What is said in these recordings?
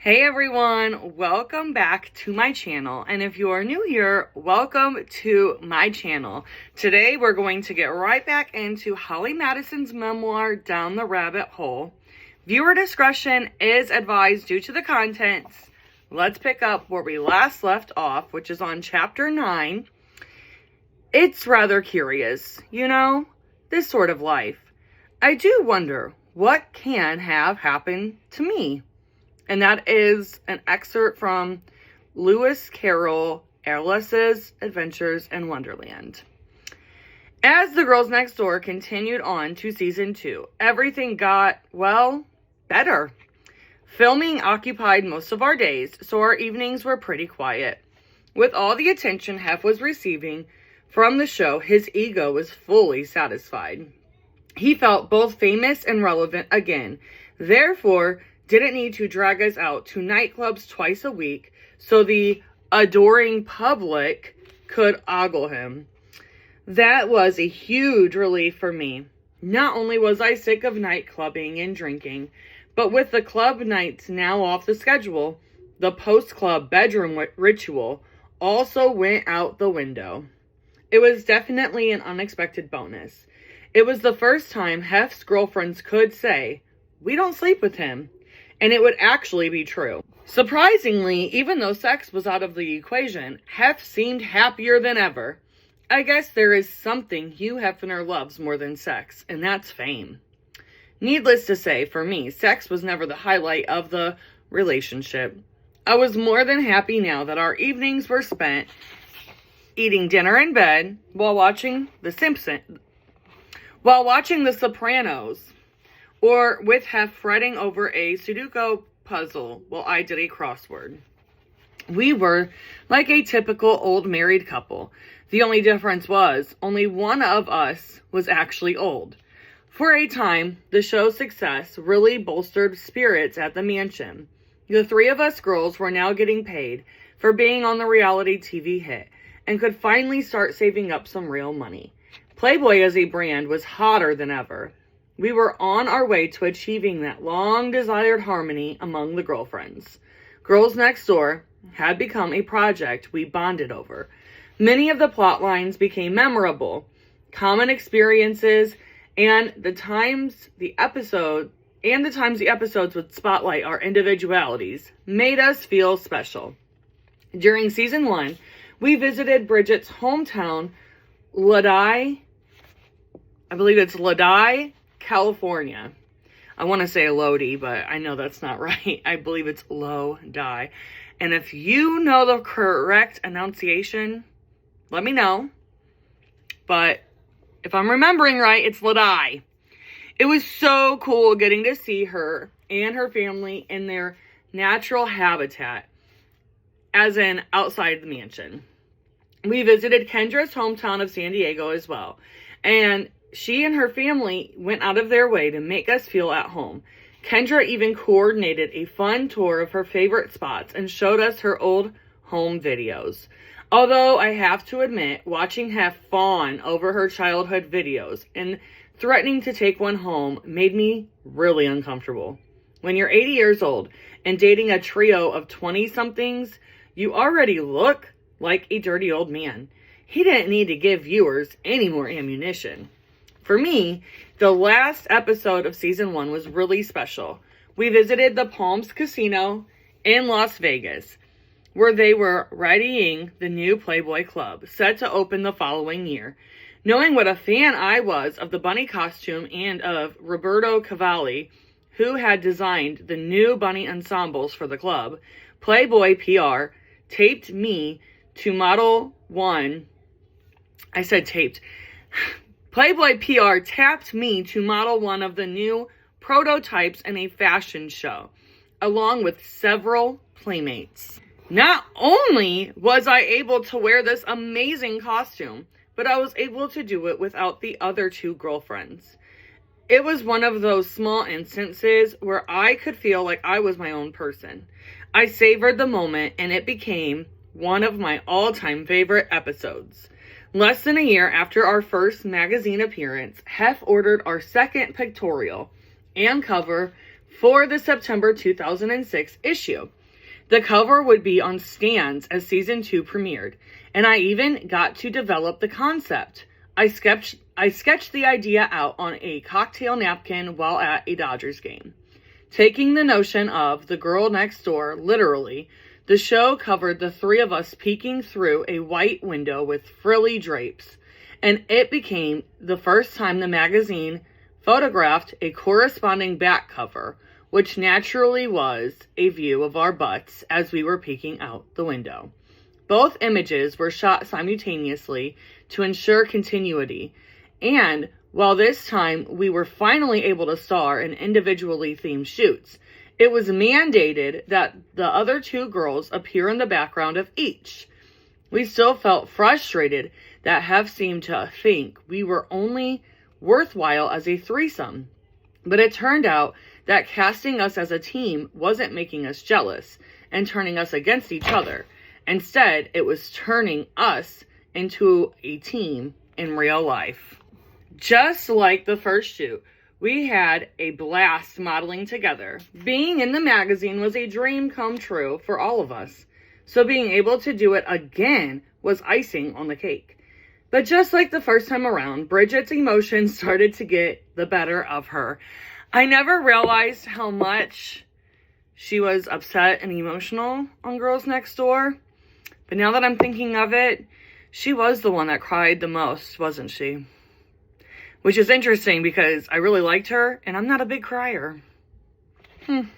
Hey everyone, welcome back to my channel, and if you are new here, welcome to my channel. Today we're going to get right back into Holly Madison's memoir, Down the Rabbit Hole. Viewer discretion is advised due to the contents. Let's pick up where we last left off, which is on chapter 9. It's rather curious, this sort of life. I do wonder what can have happened to me. And that is an excerpt from Lewis Carroll, Alice's Adventures in Wonderland. As The Girls Next Door continued on to season 2, everything got, better. Filming occupied most of our days, so our evenings were pretty quiet. With all the attention Hef was receiving from the show, his ego was fully satisfied. He felt both famous and relevant again. Therefore, didn't need to drag us out to nightclubs twice a week so the adoring public could ogle him. That was a huge relief for me. Not only was I sick of nightclubbing and drinking, but with the club nights now off the schedule, the post-club bedroom ritual also went out the window. It was definitely an unexpected bonus. It was the first time Hef's girlfriends could say, "We don't sleep with him." And it would actually be true. Surprisingly, even though sex was out of the equation, Hef seemed happier than ever. I guess there is something Hugh Hefner loves more than sex, and that's fame. Needless to say, for me, sex was never the highlight of the relationship. I was more than happy now that our evenings were spent eating dinner in bed while watching The Sopranos, or with Hef fretting over a Sudoku puzzle while I did a crossword. We were like a typical old married couple. The only difference was only one of us was actually old. For a time, the show's success really bolstered spirits at the mansion. The three of us girls were now getting paid for being on the reality TV hit and could finally start saving up some real money. Playboy as a brand was hotter than ever. We were on our way to achieving that long-desired harmony among the girlfriends. Girls Next Door had become a project we bonded over. Many of the plot lines became memorable. Common experiences and the times the episodes would spotlight our individualities made us feel special. During season 1, we visited Bridget's hometown, Lodi, California. I want to say Lodi, but I know that's not right. I believe it's Lodi. And if you know the correct enunciation, let me know. But if I'm remembering right, it's Lodi. It was so cool getting to see her and her family in their natural habitat, as in outside the mansion. We visited Kendra's hometown of San Diego as well. And she and her family went out of their way to make us feel at home. Kendra even coordinated a fun tour of her favorite spots and showed us her old home videos. Although I have to admit, watching Hef fawn over her childhood videos and threatening to take one home made me really uncomfortable. When you're 80 years old and dating a trio of 20-somethings, you already look like a dirty old man. He didn't need to give viewers any more ammunition. For me, the last episode of season 1 was really special. We visited the Palms Casino in Las Vegas, where they were readying the new Playboy Club, set to open the following year. Knowing what a fan I was of the bunny costume and of Roberto Cavalli, who had designed the new bunny ensembles for the club, Playboy PR taped me to model one. Playboy PR tapped me to model one of the new prototypes in a fashion show, along with several playmates. Not only was I able to wear this amazing costume, but I was able to do it without the other two girlfriends. It was one of those small instances where I could feel like I was my own person. I savored the moment, and it became one of my all-time favorite episodes. Less than a year after our first magazine appearance, Hef ordered our second pictorial and cover for the September 2006 issue. The cover would be on stands as season 2 premiered, and I even got to develop the concept. I sketched the idea out on a cocktail napkin while at a Dodgers game. Taking the notion of the girl next door literally, the show covered the three of us peeking through a white window with frilly drapes, and it became the first time the magazine photographed a corresponding back cover, which naturally was a view of our butts as we were peeking out the window. Both images were shot simultaneously to ensure continuity, and while this time we were finally able to star in individually themed shoots, it was mandated that the other two girls appear in the background of each. We still felt frustrated that Hef seemed to think we were only worthwhile as a threesome, but it turned out that casting us as a team wasn't making us jealous and turning us against each other. Instead, it was turning us into a team in real life. Just like the first shoot, we had a blast modeling together. Being in the magazine was a dream come true for all of us, so being able to do it again was icing on the cake. But just like the first time around, Bridget's emotions started to get the better of her. I never realized how much she was upset and emotional on Girls Next Door. But now that I'm thinking of it, she was the one that cried the most, wasn't she? Which is interesting because I really liked her and I'm not a big crier. I'm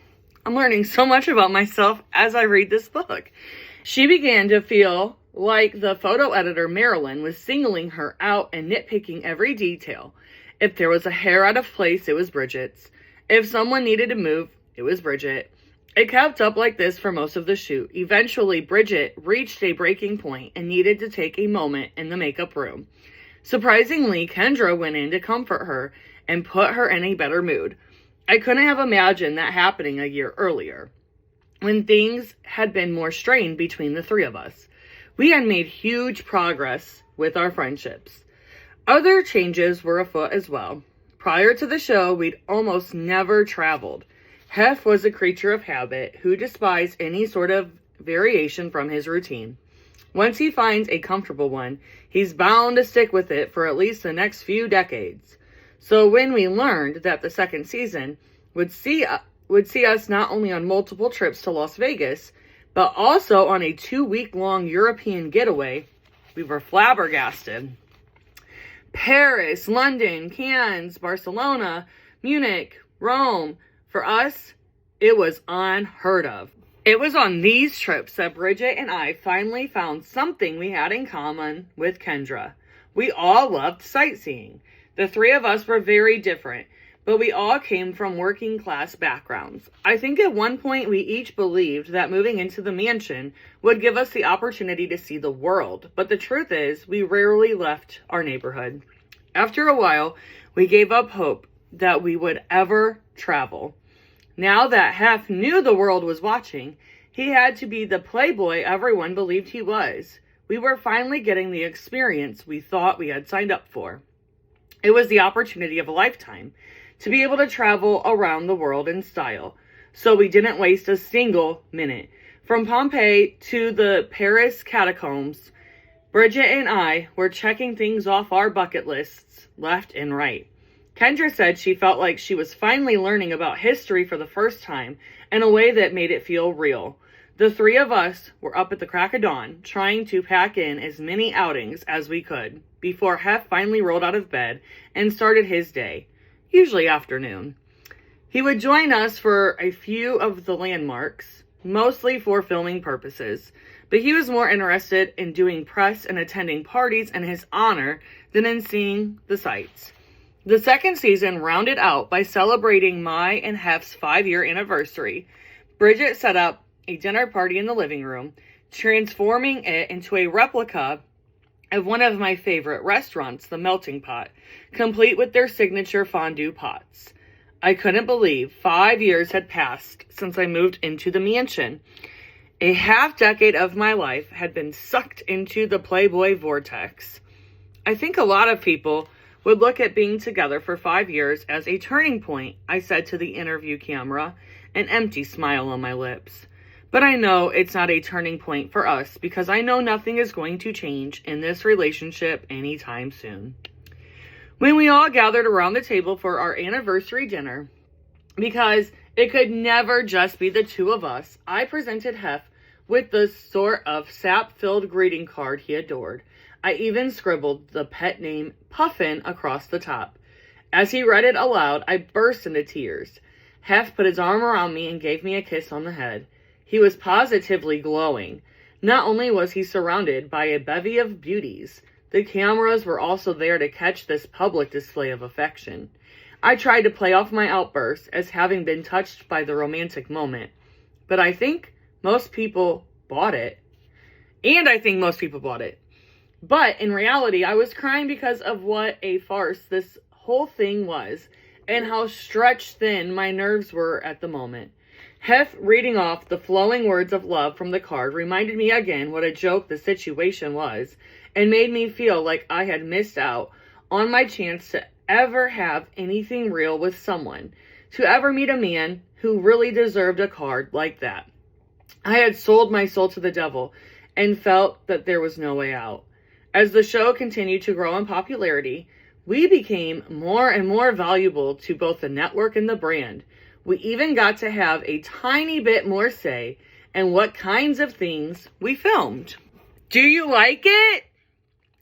learning so much about myself as I read this book. She began to feel like the photo editor, Marilyn, was singling her out and nitpicking every detail. If there was a hair out of place, it was Bridget's. If someone needed to move, it was Bridget. It kept up like this for most of the shoot. Eventually, Bridget reached a breaking point and needed to take a moment in the makeup room. Surprisingly, Kendra went in to comfort her and put her in a better mood. I couldn't have imagined that happening a year earlier, when things had been more strained between the three of us. We had made huge progress with our friendships. Other changes were afoot as well. Prior to the show, we'd almost never traveled. Hef was a creature of habit who despised any sort of variation from his routine. Once he finds a comfortable one, he's bound to stick with it for at least the next few decades. So when we learned that the second season would see us not only on multiple trips to Las Vegas, but also on a 2-week-long European getaway, we were flabbergasted. Paris, London, Cannes, Barcelona, Munich, Rome. For us, it was unheard of. It was on these trips that Bridget and I finally found something we had in common with Kendra. We all loved sightseeing. The three of us were very different, but we all came from working class backgrounds. I think at one point we each believed that moving into the mansion would give us the opportunity to see the world, but the truth is we rarely left our neighborhood. After a while, we gave up hope that we would ever travel. Now that Hef knew the world was watching, he had to be the playboy everyone believed he was. We were finally getting the experience we thought we had signed up for. It was the opportunity of a lifetime to be able to travel around the world in style, so we didn't waste a single minute. From Pompeii to the Paris catacombs, Bridget and I were checking things off our bucket lists left and right. Kendra said she felt like she was finally learning about history for the first time in a way that made it feel real. The three of us were up at the crack of dawn, trying to pack in as many outings as we could, before Hef finally rolled out of bed and started his day, usually afternoon. He would join us for a few of the landmarks, mostly for filming purposes, but he was more interested in doing press and attending parties in his honor than in seeing the sights. The second season rounded out by celebrating my and Hef's 5-year anniversary. Bridget set up a dinner party in the living room, transforming it into a replica of one of my favorite restaurants, the Melting Pot, complete with their signature fondue pots. I couldn't believe 5 years had passed since I moved into the mansion. A half-decade of my life had been sucked into the Playboy vortex. I think a lot of people would look at being together for 5 years as a turning point, I said to the interview camera, an empty smile on my lips. But I know it's not a turning point for us because I know nothing is going to change in this relationship anytime soon. When we all gathered around the table for our anniversary dinner, because it could never just be the two of us, I presented Hef with the sort of sap-filled greeting card he adored. I even scribbled the pet name Puffin across the top. As he read it aloud, I burst into tears. Hef put his arm around me and gave me a kiss on the head. He was positively glowing. Not only was he surrounded by a bevy of beauties, the cameras were also there to catch this public display of affection. I tried to play off my outburst as having been touched by the romantic moment, but I think most people bought it. But in reality, I was crying because of what a farce this whole thing was and how stretched thin my nerves were at the moment. Hef reading off the flowing words of love from the card reminded me again what a joke the situation was and made me feel like I had missed out on my chance to ever have anything real with someone, to ever meet a man who really deserved a card like that. I had sold my soul to the devil and felt that there was no way out. As the show continued to grow in popularity, we became more and more valuable to both the network and the brand. We even got to have a tiny bit more say in what kinds of things we filmed. "Do you like it?"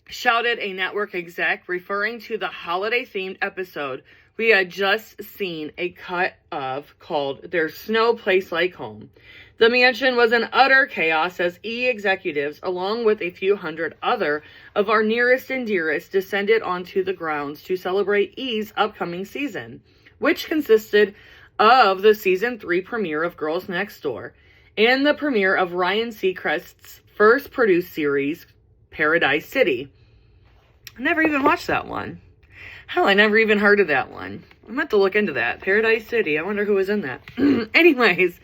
shouted a network exec, referring to the holiday-themed episode we had just seen a cut of called There's No Place Like Home. The mansion was in utter chaos as E! executives, along with a few hundred other of our nearest and dearest, descended onto the grounds to celebrate E!'s upcoming season, which consisted of the Season 3 premiere of Girls Next Door and the premiere of Ryan Seacrest's first produced series, Paradise City. I never even watched that one. Hell, I never even heard of that one. I'm going to look into that. Paradise City. I wonder who was in that. Anyways,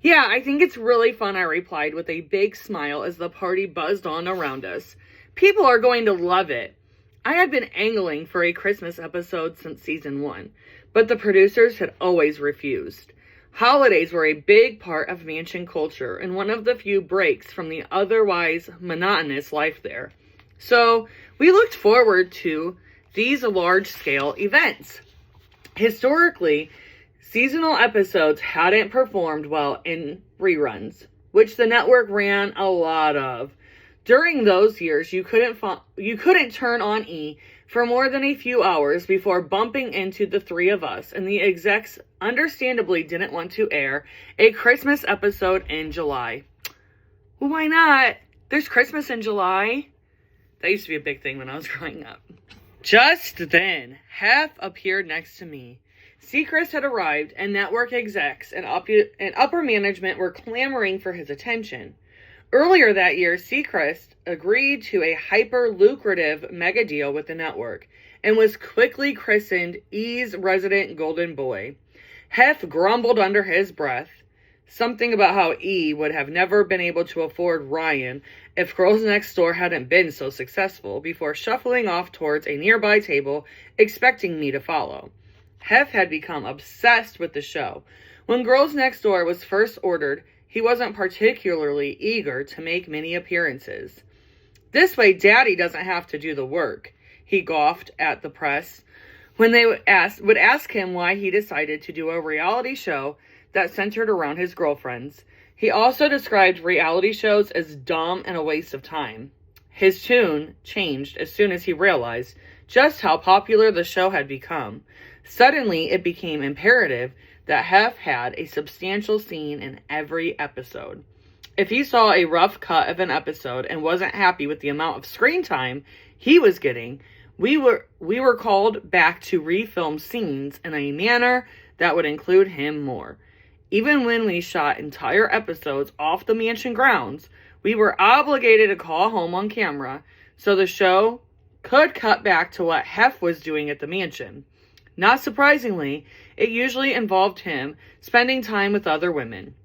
yeah, I think it's really fun, I replied with a big smile as the party buzzed on around us. People are going to love it. I had been angling for a Christmas episode since season 1, but the producers had always refused. Holidays were a big part of mansion culture and one of the few breaks from the otherwise monotonous life there. So we looked forward to these large-scale events. Historically, seasonal episodes hadn't performed well in reruns, which the network ran a lot of. During those years, you couldn't turn on E! For more than a few hours before bumping into the three of us, and the execs understandably didn't want to air a Christmas episode in July. Well, why not? There's Christmas in July. That used to be a big thing when I was growing up. Just then, Hef appeared next to me. Seacrest had arrived, and network execs and upper management were clamoring for his attention. Earlier that year, Seacrest agreed to a hyper-lucrative mega deal with the network and was quickly christened E!'s resident golden boy. Hef grumbled under his breath, something about how E! would have never been able to afford Ryan if Girls Next Door hadn't been so successful, before shuffling off towards a nearby table, expecting me to follow. Hef had become obsessed with the show. When Girls Next Door was first ordered, he wasn't particularly eager to make many appearances. This way, Daddy doesn't have to do the work, he scoffed at the press when they would ask him why he decided to do a reality show that centered around his girlfriends. He also described reality shows as dumb and a waste of time. His tune changed as soon as he realized just how popular the show had become. Suddenly, it became imperative that Hef had a substantial scene in every episode. If he saw a rough cut of an episode and wasn't happy with the amount of screen time he was getting, we were called back to refilm scenes in a manner that would include him more. Even when we shot entire episodes off the mansion grounds, we were obligated to call home on camera so the show could cut back to what Hef was doing at the mansion. Not surprisingly, it usually involved him spending time with other women.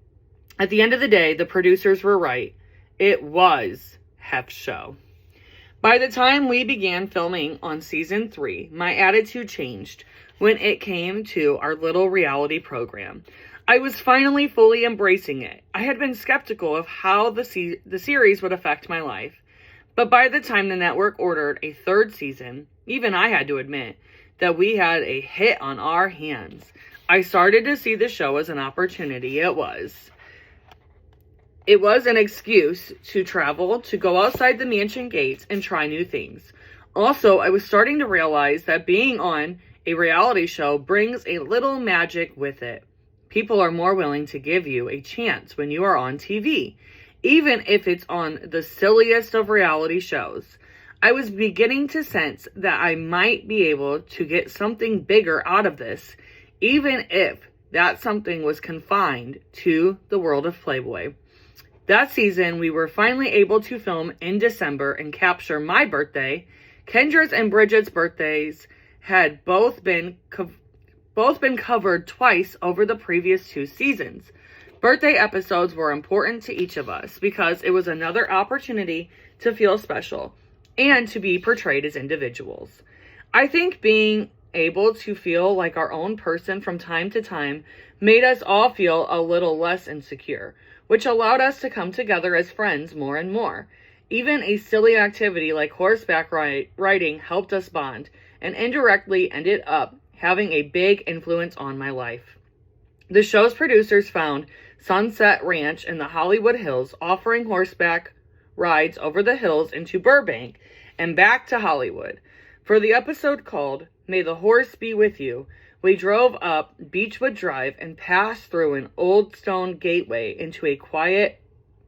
At the end of the day, the producers were right. It was Hef's show. By the time we began filming on season 3, my attitude changed when it came to our little reality program. I was finally fully embracing it. I had been skeptical of how the series would affect my life. But by the time the network ordered a 3rd season, even I had to admit that we had a hit on our hands. I started to see the show as an opportunity. It was an excuse to travel, to go outside the mansion gates and try new things. Also, I was starting to realize that being on a reality show brings a little magic with it. People are more willing to give you a chance when you are on TV, even if it's on the silliest of reality shows. I was beginning to sense that I might be able to get something bigger out of this, even if that something was confined to the world of Playboy. That season, we were finally able to film in December and capture my birthday. Kendra's and Bridget's birthdays had both been covered twice over the previous 2 seasons. Birthday episodes were important to each of us because it was another opportunity to feel special and to be portrayed as individuals. I think being able to feel like our own person from time to time made us all feel a little less insecure, which allowed us to come together as friends more and more. Even a silly activity like horseback riding helped us bond and indirectly ended up having a big influence on my life. The show's producers found Sunset Ranch in the Hollywood Hills, offering horseback rides over the hills into Burbank and back to Hollywood. For the episode called May the Horse Be With You, we drove up Beechwood Drive and passed through an old stone gateway into a quiet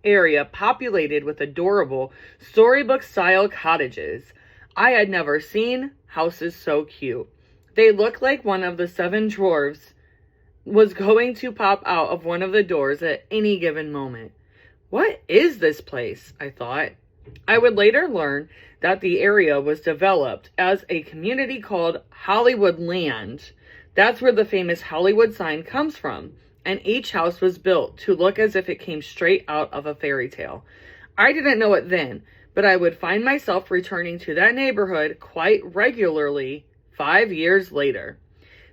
area populated with adorable storybook-style cottages. I had never seen houses so cute. They looked like one of the 7 dwarves was going to pop out of one of the doors at any given moment. What is this place? I thought. I would later learn that the area was developed as a community called Hollywood Land. That's where the famous Hollywood sign comes from, and each house was built to look as if it came straight out of a fairy tale. I didn't know it then, but I would find myself returning to that neighborhood quite regularly 5 years later.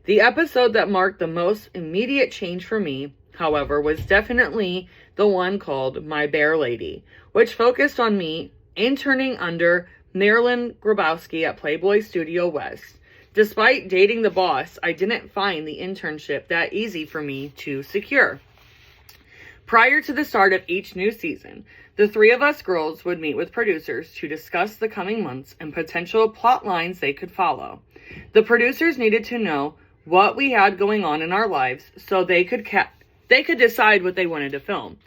The episode that marked the most immediate change for me, however, was definitely the one called My Bear Lady, which focused on me interning under Marilyn Grabowski at Playboy Studio West. Despite dating the boss, I didn't find the internship that easy for me to secure. Prior to the start of each new season, the 3 of us girls would meet with producers to discuss the coming months and potential plot lines they could follow. The producers needed to know what we had going on in our lives so they could decide what they wanted to film.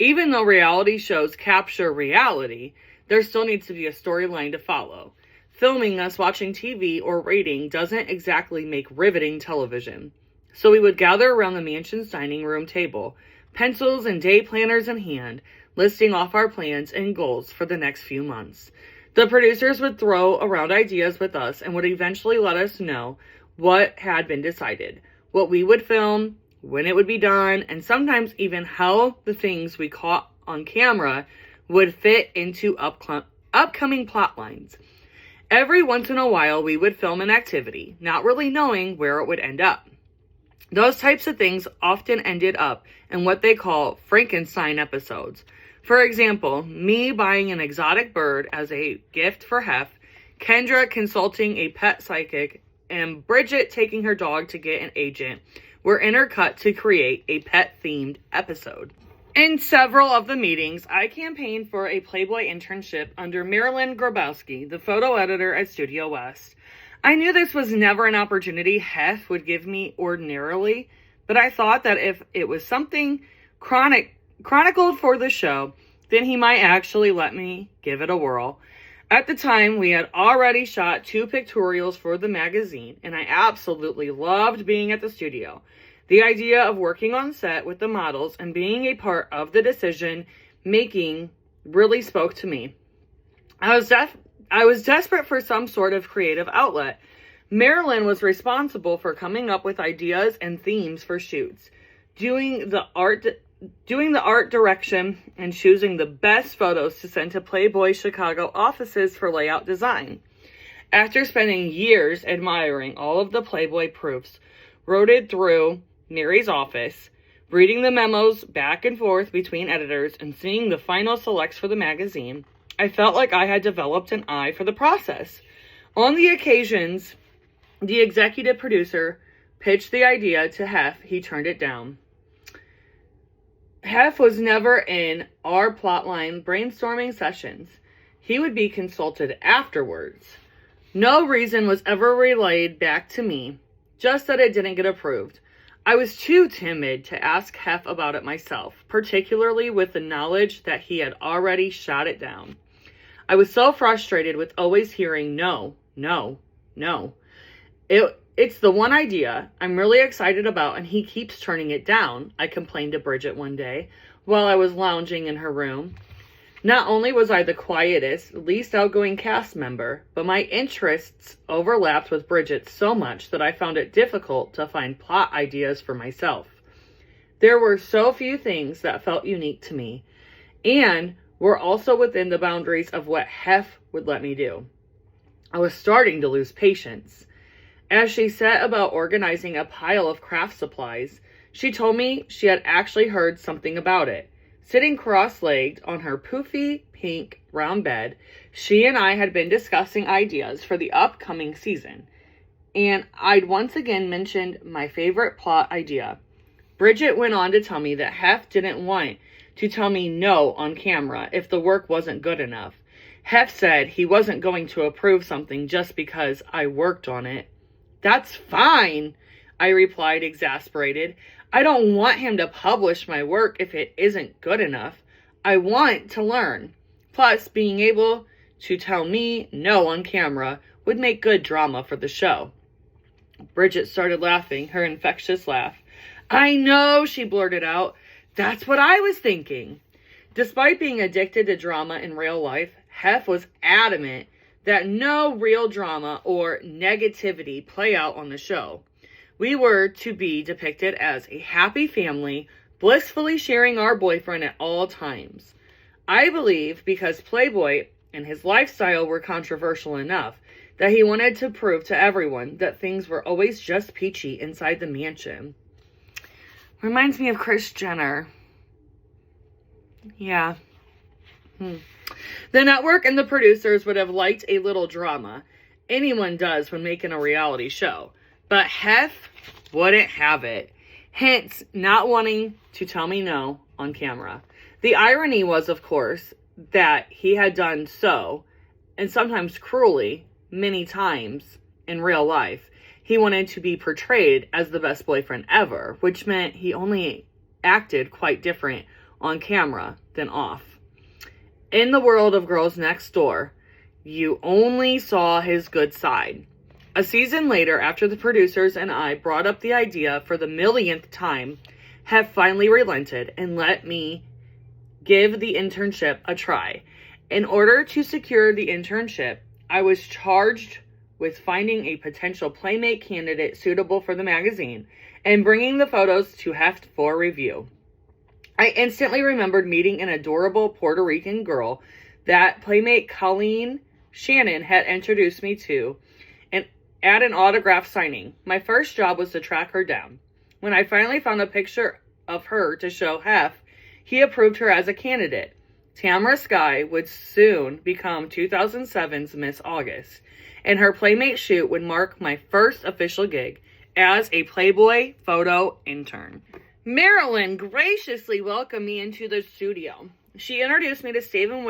Even though reality shows capture reality, there still needs to be a storyline to follow. Filming us watching TV or reading doesn't exactly make riveting television. So we would gather around the mansion's dining room table, pencils and day planners in hand, listing off our plans and goals for the next few months. The producers would throw around ideas with us and would eventually let us know what had been decided, what we would film, when it would be done, and sometimes even how the things we caught on camera would fit into upcoming plot lines. Every once in a while, we would film an activity, not really knowing where it would end up. Those types of things often ended up in what they call Frankenstein episodes. For example, me buying an exotic bird as a gift for Hef, Kendra consulting a pet psychic, and Bridget taking her dog to get an agent were intercut to create a pet-themed episode. In several of the meetings, I campaigned for a Playboy internship under Marilyn Grabowski, the photo editor at Studio West. I knew this was never an opportunity Hef would give me ordinarily, but I thought that if it was something chronicled for the show, then he might actually let me give it a whirl. At the time, we had already shot 2 pictorials for the magazine, and I absolutely loved being at the studio. The idea of working on set with the models and being a part of the decision-making really spoke to me. I was desperate for some sort of creative outlet. Marilyn was responsible for coming up with ideas and themes for shoots, doing the art doing the art direction and choosing the best photos to send to Playboy Chicago offices for layout design. After spending years admiring all of the Playboy proofs routed through Mary's office, reading the memos back and forth between editors, and seeing the final selects for the magazine, I felt like I had developed an eye for the process. On the occasions the executive producer pitched the idea to Hef, he turned it down. Hef was never in our plotline brainstorming sessions. He would be consulted afterwards. No reason was ever relayed back to me, just that it didn't get approved. I was too timid to ask Hef about it myself, particularly with the knowledge that he had already shot it down. I was so frustrated with always hearing no, no, no. It's the one idea I'm really excited about, and he keeps turning it down, I complained to Bridget one day while I was lounging in her room. Not only was I the quietest, least outgoing cast member, but my interests overlapped with Bridget's so much that I found it difficult to find plot ideas for myself. There were so few things that felt unique to me, and were also within the boundaries of what Hef would let me do. I was starting to lose patience. As she set about organizing a pile of craft supplies, she told me she had actually heard something about it. Sitting cross-legged on her poofy pink round bed, she and I had been discussing ideas for the upcoming season, and I'd once again mentioned my favorite plot idea. Bridget went on to tell me that Hef didn't want to tell me no on camera if the work wasn't good enough. Hef said he wasn't going to approve something just because I worked on it. That's fine, I replied, exasperated. I don't want him to publish my work if it isn't good enough. I want to learn. Plus, being able to tell me no on camera would make good drama for the show. Bridget started laughing, her infectious laugh. I know, she blurted out. That's what I was thinking. Despite being addicted to drama in real life, Hef was adamant that no real drama or negativity play out on the show. We were to be depicted as a happy family, blissfully sharing our boyfriend at all times. I believe because Playboy and his lifestyle were controversial enough that he wanted to prove to everyone that things were always just peachy inside the mansion. Reminds me of Kris Jenner. Yeah. The network and the producers would have liked a little drama. Anyone does when making a reality show. But Hef wouldn't have it. Hence, not wanting to tell me no on camera. The irony was, of course, that he had done so, and sometimes cruelly, many times in real life. He wanted to be portrayed as the best boyfriend ever, which meant he only acted quite different on camera than off. In the world of Girls Next Door, you only saw his good side. A season later, after the producers and I brought up the idea for the millionth time, Hef finally relented and let me give the internship a try. In order to secure the internship, I was charged with finding a potential playmate candidate suitable for the magazine and bringing the photos to Hef for review. I instantly remembered meeting an adorable Puerto Rican girl that playmate Colleen Shannon had introduced me to, and at an autograph signing. My first job was to track her down. When I finally found a picture of her to show Hef, he approved her as a candidate. Tamara Skye would soon become 2007's Miss August, and her playmate shoot would mark my first official gig as a Playboy photo intern. Marilyn graciously welcomed me into the studio. She introduced me to Stephen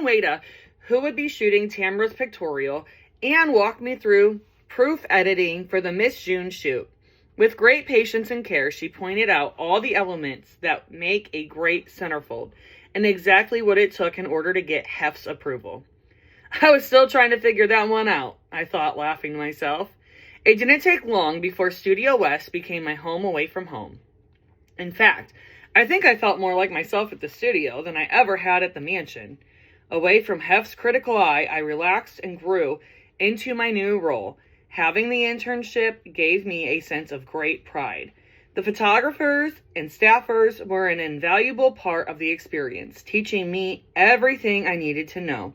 Wada, who would be shooting Tamara's pictorial, and walked me through proof editing for the Miss June shoot. With great patience and care, she pointed out all the elements that make a great centerfold, and exactly what it took in order to get Hef's approval. I was still trying to figure that one out, I thought, laughing to myself. It didn't take long before Studio West became my home away from home. In fact, I think I felt more like myself at the studio than I ever had at the mansion. Away from Hef's critical eye, I relaxed and grew into my new role. Having the internship gave me a sense of great pride. The photographers and staffers were an invaluable part of the experience, teaching me everything I needed to know.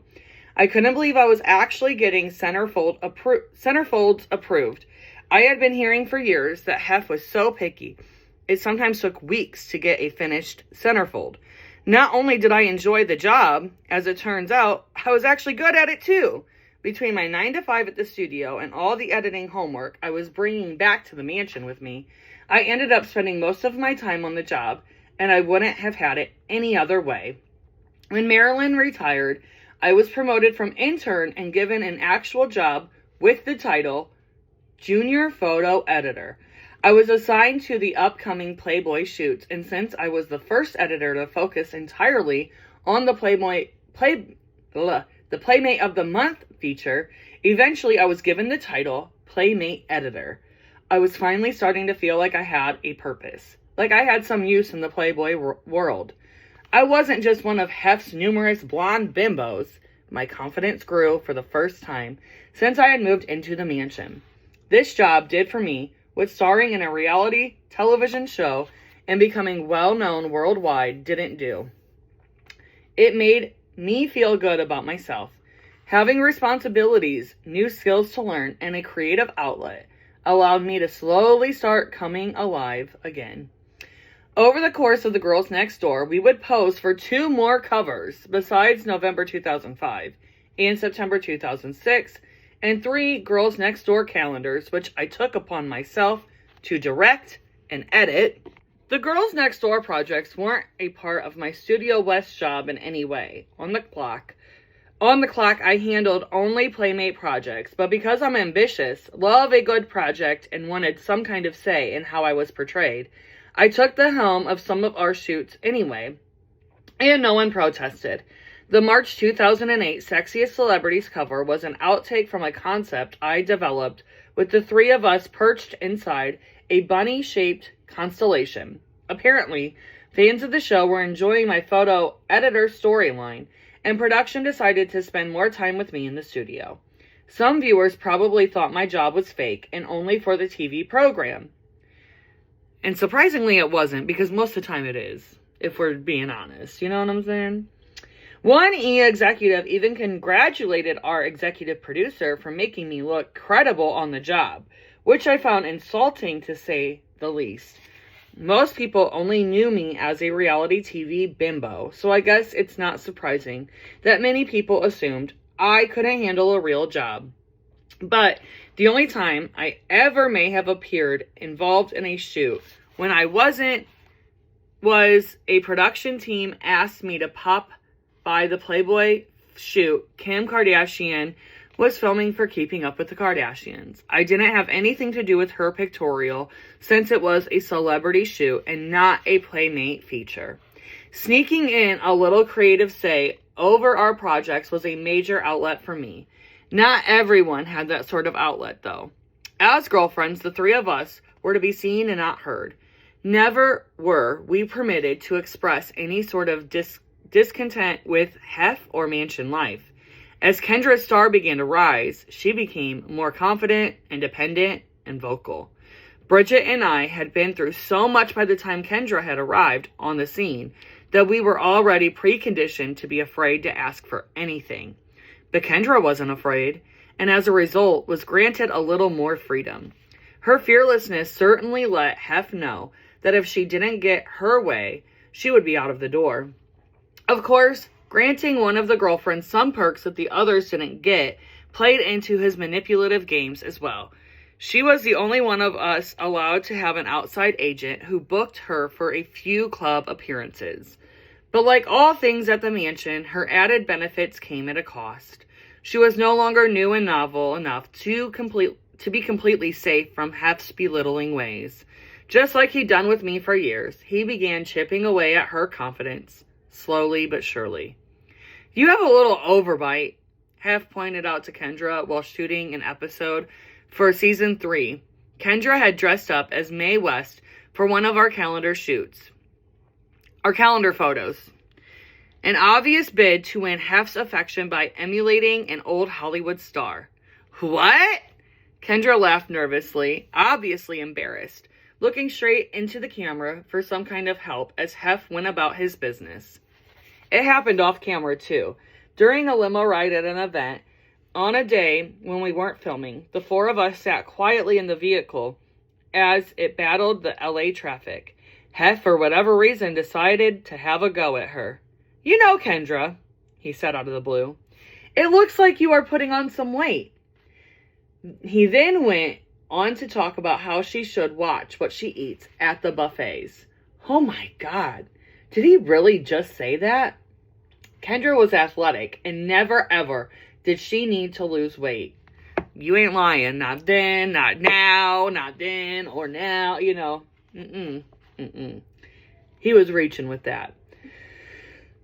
I couldn't believe I was actually getting centerfolds approved. I had been hearing for years that Hef was so picky. It sometimes took weeks to get a finished centerfold. Not only did I enjoy the job, as it turns out, I was actually good at it too. Between my 9 to 5 at the studio and all the editing homework I was bringing back to the mansion with me, I ended up spending most of my time on the job, and I wouldn't have had it any other way. When Marilyn retired, I was promoted from intern and given an actual job with the title Junior Photo Editor. I was assigned to the upcoming Playboy shoots, and since I was the first editor to focus entirely on the Playmate of the Month feature, eventually I was given the title Playmate Editor. I was finally starting to feel like I had a purpose, like I had some use in the Playboy world. I wasn't just one of Hef's numerous blonde bimbos. My confidence grew for the first time since I had moved into the mansion. This job did for me what starring in a reality television show and becoming well-known worldwide didn't do. It made me feel good about myself. Having responsibilities, new skills to learn, and a creative outlet allowed me to slowly start coming alive again. Over the course of The Girls Next Door, we would pose for 2 more covers besides November 2005 and September 2006, and 3 Girls Next Door calendars, which I took upon myself to direct and edit. The Girls Next Door projects weren't a part of my Studio West job in any way. On the clock, I handled only Playmate projects, but because I'm ambitious, love a good project, and wanted some kind of say in how I was portrayed, I took the helm of some of our shoots anyway, and no one protested. The March 2008 Sexiest Celebrities cover was an outtake from a concept I developed with the 3 of us perched inside a bunny-shaped constellation. Apparently, fans of the show were enjoying my photo editor storyline, and production decided to spend more time with me in the studio. Some viewers probably thought my job was fake and only for the TV program. And surprisingly, it wasn't, because most of the time it is, if we're being honest. You know what I'm saying? One executive even congratulated our executive producer for making me look credible on the job, which I found insulting to say the least. Most people only knew me as a reality TV bimbo, so I guess it's not surprising that many people assumed I couldn't handle a real job. But the only time I ever may have appeared involved in a shoot when I wasn't was a production team asked me to pop by the Playboy shoot Kim Kardashian was filming for Keeping Up with the Kardashians. I didn't have anything to do with her pictorial since it was a celebrity shoot and not a Playmate feature. Sneaking in a little creative say over our projects was a major outlet for me. Not everyone had that sort of outlet, though. As girlfriends, the 3 of us were to be seen and not heard. Never were we permitted to express any sort of discontent with Hef or mansion life. As Kendra's star began to rise, she became more confident, independent, and vocal. Bridget and I had been through so much by the time Kendra had arrived on the scene that we were already preconditioned to be afraid to ask for anything. But Kendra wasn't afraid, and as a result was granted a little more freedom. Her fearlessness certainly let Hef know that if she didn't get her way, she would be out of the door. Of course, granting one of the girlfriends some perks that the others didn't get played into his manipulative games as well. She was the only one of us allowed to have an outside agent who booked her for a few club appearances. But like all things at the mansion, her added benefits came at a cost. She was no longer new and novel enough to be completely safe from Hef's belittling ways. Just like he'd done with me for years, he began chipping away at her confidence, slowly but surely. "You have a little overbite," Hef pointed out to Kendra while shooting an episode for season 3. Kendra had dressed up as Mae West for one of our calendar shoots. Our calendar photos. An obvious bid to win Hef's affection by emulating an old Hollywood star. "What?" Kendra laughed nervously, obviously embarrassed. looking straight into the camera for some kind of help as Hef went about his business. It happened off camera too. During a limo ride at an event, on a day when we weren't filming, the four of us sat quietly in the vehicle as it battled the LA traffic. Hef, for whatever reason, decided to have a go at her. "You know, Kendra," he said out of the blue, "it looks like you are putting on some weight." He then went on to talk about how she should watch what she eats at the buffets. Oh my God, did he really just say that? Kendra was athletic, and never ever did she need to lose weight. You ain't lying. Not then, not now, not then, or now, you know. He was reaching with that.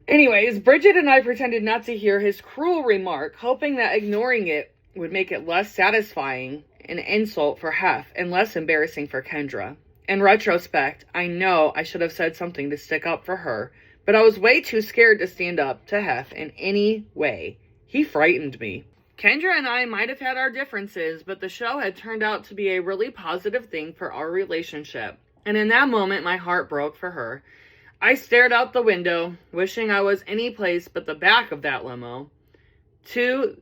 Anyways, Bridget and I pretended not to hear his cruel remark, hoping that ignoring it would make it less satisfying an insult for Hef and less embarrassing for Kendra. In retrospect, I know I should have said something to stick up for her, but I was way too scared to stand up to Hef in any way. He frightened me. Kendra and I might have had our differences, but the show had turned out to be a really positive thing for our relationship. And in that moment, my heart broke for her. I stared out the window, wishing I was any place but the back of that limo. To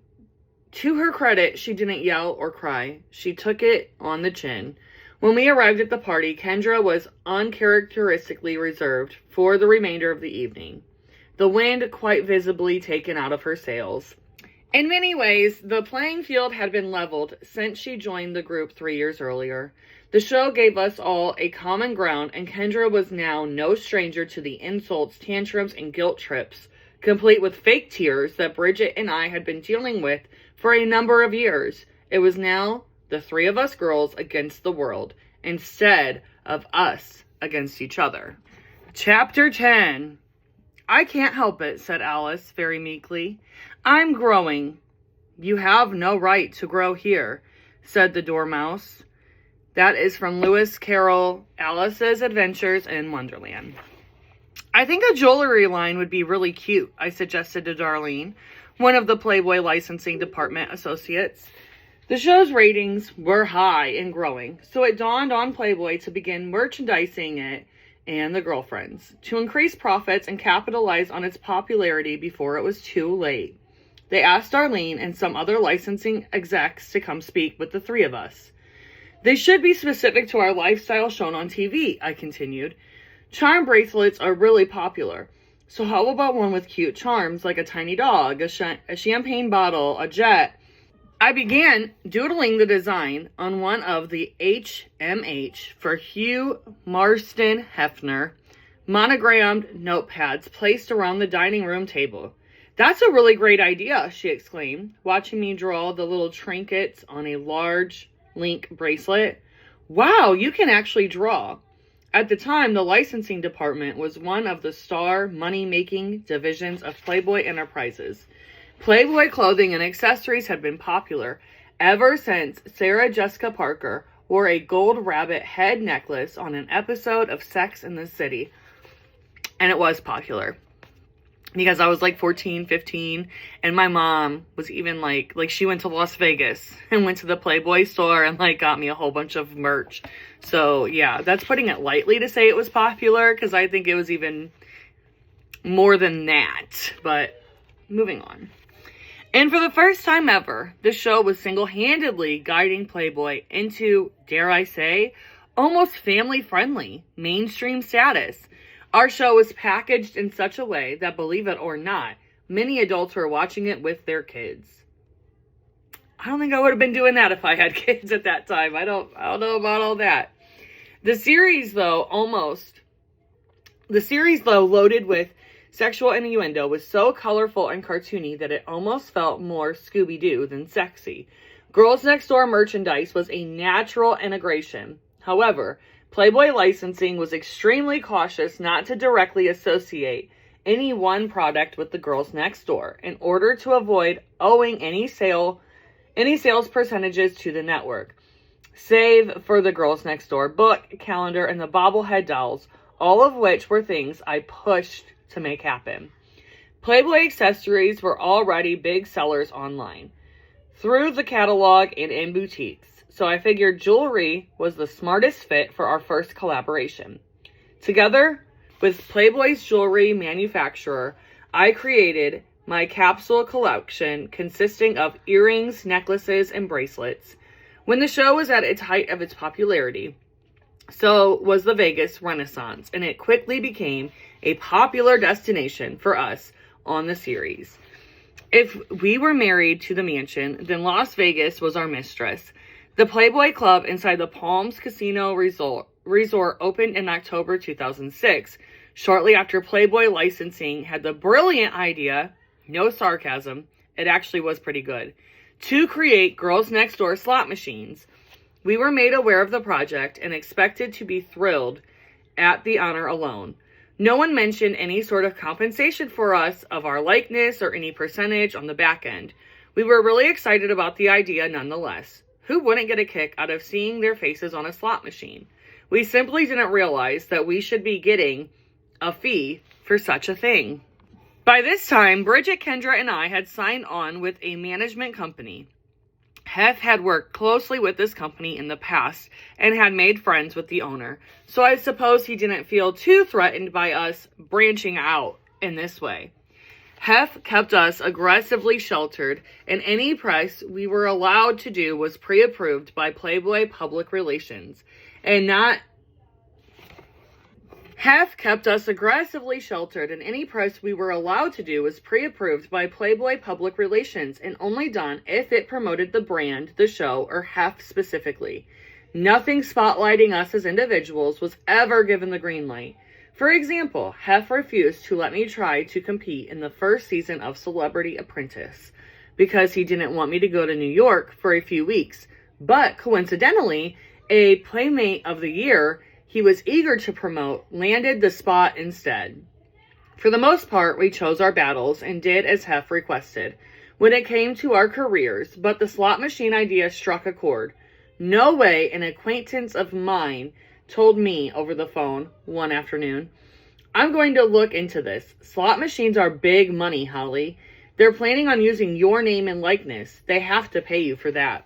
her credit, she didn't yell or cry. She took it on the chin. When we arrived at the party, Kendra was uncharacteristically reserved for the remainder of the evening, the wind quite visibly taken out of her sails. In many ways, the playing field had been leveled since she joined the group 3 years earlier. The show gave us all a common ground, and Kendra was now no stranger to the insults, tantrums, and guilt trips, complete with fake tears that Bridget and I had been dealing with for a number of years. It was now the three of us girls against the world, instead of us against each other. Chapter 10. "I can't help it," said Alice very meekly. "I'm growing." "You have no right to grow here," said the Dormouse. That is from Lewis Carroll, Alice's Adventures in Wonderland. "I think a jewelry line would be really cute," I suggested to Darlene, one of the Playboy licensing department associates. The show's ratings were high and growing, so it dawned on Playboy to begin merchandising it and the girlfriends to increase profits and capitalize on its popularity before it was too late. They asked Darlene and some other licensing execs to come speak with the three of us. "They should be specific to our lifestyle shown on TV," I continued. "Charm bracelets are really popular. So how about one with cute charms like a tiny dog, a champagne bottle, a jet?" I began doodling the design on one of the HMH for Hugh Hefner monogrammed notepads placed around the dining room table. "That's a really great idea," she exclaimed, watching me draw the little trinkets on a large link bracelet. "Wow, you can actually draw." At the time, the licensing department was one of the star money-making divisions of Playboy Enterprises. Playboy clothing and accessories had been popular ever since Sarah Jessica Parker wore a gold rabbit head necklace on an episode of Sex and the City. And it was popular. Because I was like 14, 15, and my mom was even like she went to Las Vegas and went to the Playboy store and got me a whole bunch of merch. So yeah, that's putting it lightly to say it was popular, because I think it was even more than that. But moving on. And for the first time ever, the show was single-handedly guiding Playboy into, dare I say, almost family-friendly mainstream status. Our show was packaged in such a way that, believe it or not, many adults were watching it with their kids. I don't think I would have been doing that if I had kids at that time. I don't know about all that. The series, though, loaded with sexual innuendo, was so colorful and cartoony that it almost felt more Scooby-Doo than sexy. Girls Next Door merchandise was a natural integration. However, Playboy licensing was extremely cautious not to directly associate any one product with the Girls Next Door in order to avoid owing any sales percentages to the network. Save for the Girls Next Door book, calendar, and the bobblehead dolls, all of which were things I pushed to make happen. Playboy accessories were already big sellers online, through the catalog and in boutiques. so I figured jewelry was the smartest fit for our first collaboration. Together with Playboy's jewelry manufacturer, I created my capsule collection consisting of earrings, necklaces, and bracelets. When the show was at its height of its popularity, so was the Vegas Renaissance, and it quickly became a popular destination for us on the series. If we were married to the mansion, then Las Vegas was our mistress. The Playboy Club inside the Palms Casino Resort opened in October 2006, shortly after Playboy Licensing had the brilliant idea, no sarcasm, it actually was pretty good, to create Girls Next Door slot machines. We were made aware of the project and expected to be thrilled at the honor alone. No one mentioned any sort of compensation for us of our likeness or any percentage on the back end. We were really excited about the idea nonetheless. Who wouldn't get a kick out of seeing their faces on a slot machine? We simply didn't realize that we should be getting a fee for such a thing. By this time, Bridget, Kendra, and I had signed on with a management company. Hef had worked closely with this company in the past and had made friends with the owner, so I suppose he didn't feel too threatened by us branching out in this way. Hef kept us aggressively sheltered, and any press we were allowed to do was pre-approved by Playboy Public Relations, Hef kept us aggressively sheltered, and any press we were allowed to do was pre-approved by Playboy Public Relations and only done if it promoted the brand, the show, or Hef specifically. Nothing spotlighting us as individuals was ever given the green light. For example, Hef refused to let me try to compete in the first season of Celebrity Apprentice because he didn't want me to go to New York for a few weeks. But coincidentally, a Playmate of the Year he was eager to promote landed the spot instead. For the most part, we chose our battles and did as Hef requested when it came to our careers, but the slot machine idea struck a chord. No way an acquaintance of mine told me over the phone one afternoon, "I'm going to look into this. Slot machines are big money, Holly. They're planning on using your name and likeness. They have to pay you for that."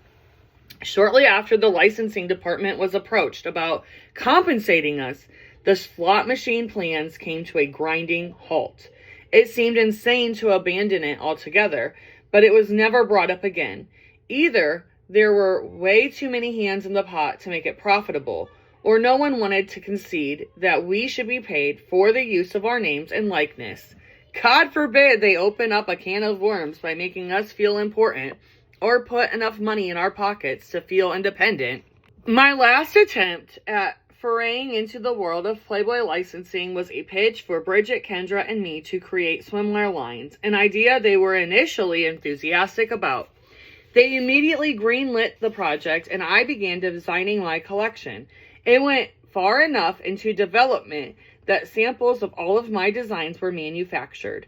Shortly after the licensing department was approached about compensating us, the slot machine plans came to a grinding halt. It seemed insane to abandon it altogether, but it was never brought up again. Either there were way too many hands in the pot to make it profitable, or no one wanted to concede that we should be paid for the use of our names and likeness. God forbid they open up a can of worms by making us feel important, or put enough money in our pockets to feel independent. My last attempt at foraying into the world of Playboy licensing was a pitch for Bridget, Kendra, and me to create swimwear lines, an idea they were initially enthusiastic about. They immediately greenlit the project, and I began designing my collection. It went far enough into development that samples of all of my designs were manufactured.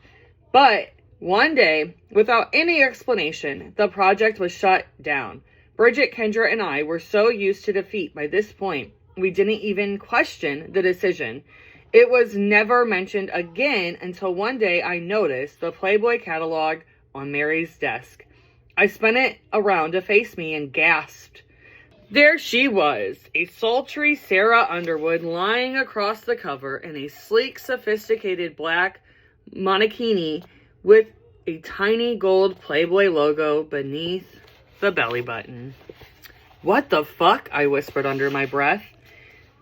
But one day, without any explanation, the project was shut down. Bridget, Kendra, and I were so used to defeat by this point, we didn't even question the decision. It was never mentioned again until one day I noticed the Playboy catalog on Mary's desk. I spun it around to face me and gasped. There she was, a sultry Sarah Underwood lying across the cover in a sleek, sophisticated black monokini with a tiny gold Playboy logo beneath the belly button. "What the fuck?" I whispered under my breath.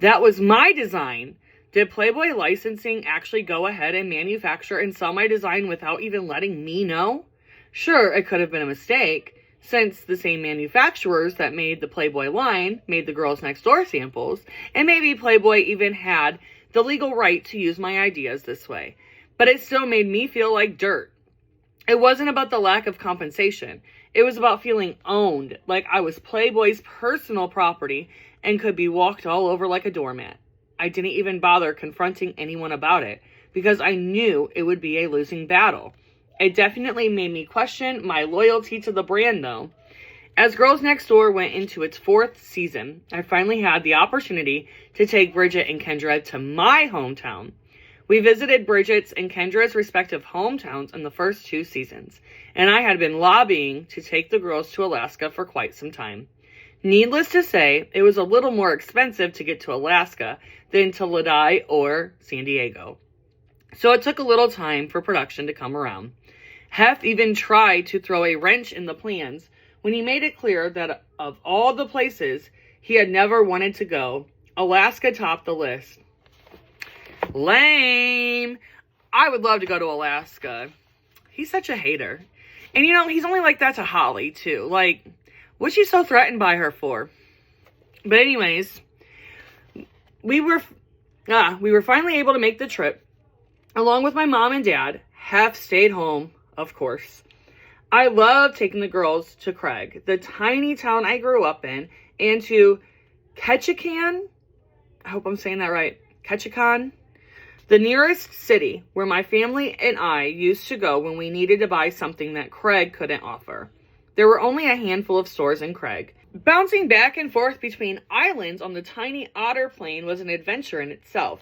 That was my design. Did Playboy Licensing actually go ahead and manufacture and sell my design without even letting me know? Sure, it could have been a mistake, since the same manufacturers that made the Playboy line made the Girls Next Door samples, and maybe Playboy even had the legal right to use my ideas this way. But it still made me feel like dirt. It wasn't about the lack of compensation. It was about feeling owned, like I was Playboy's personal property and could be walked all over like a doormat. I didn't even bother confronting anyone about it because I knew it would be a losing battle. It definitely made me question my loyalty to the brand, though. As Girls Next Door went into its 4th season, I finally had the opportunity to take Bridget and Kendra to my hometown. We visited Bridget's and Kendra's respective hometowns in the first 2 seasons, and I had been lobbying to take the girls to Alaska for quite some time. Needless to say, it was a little more expensive to get to Alaska than to Lodi or San Diego. So it took a little time for production to come around. Hef even tried to throw a wrench in the plans when he made it clear that of all the places he had never wanted to go, Alaska topped the list. Lame. I would love to go to Alaska. He's such a hater. And he's only like that to Holly, too. Like, what's she so threatened by her for? But anyways, we were finally able to make the trip. Along with my mom and dad, Hef stayed home, of course. I love taking the girls to Craig, the tiny town I grew up in, and to Ketchikan. I hope I'm saying that right. Ketchikan. The nearest city where my family and I used to go when we needed to buy something that Craig couldn't offer. There were only a handful of stores in Craig. Bouncing back and forth between islands on the tiny otter plane was an adventure in itself.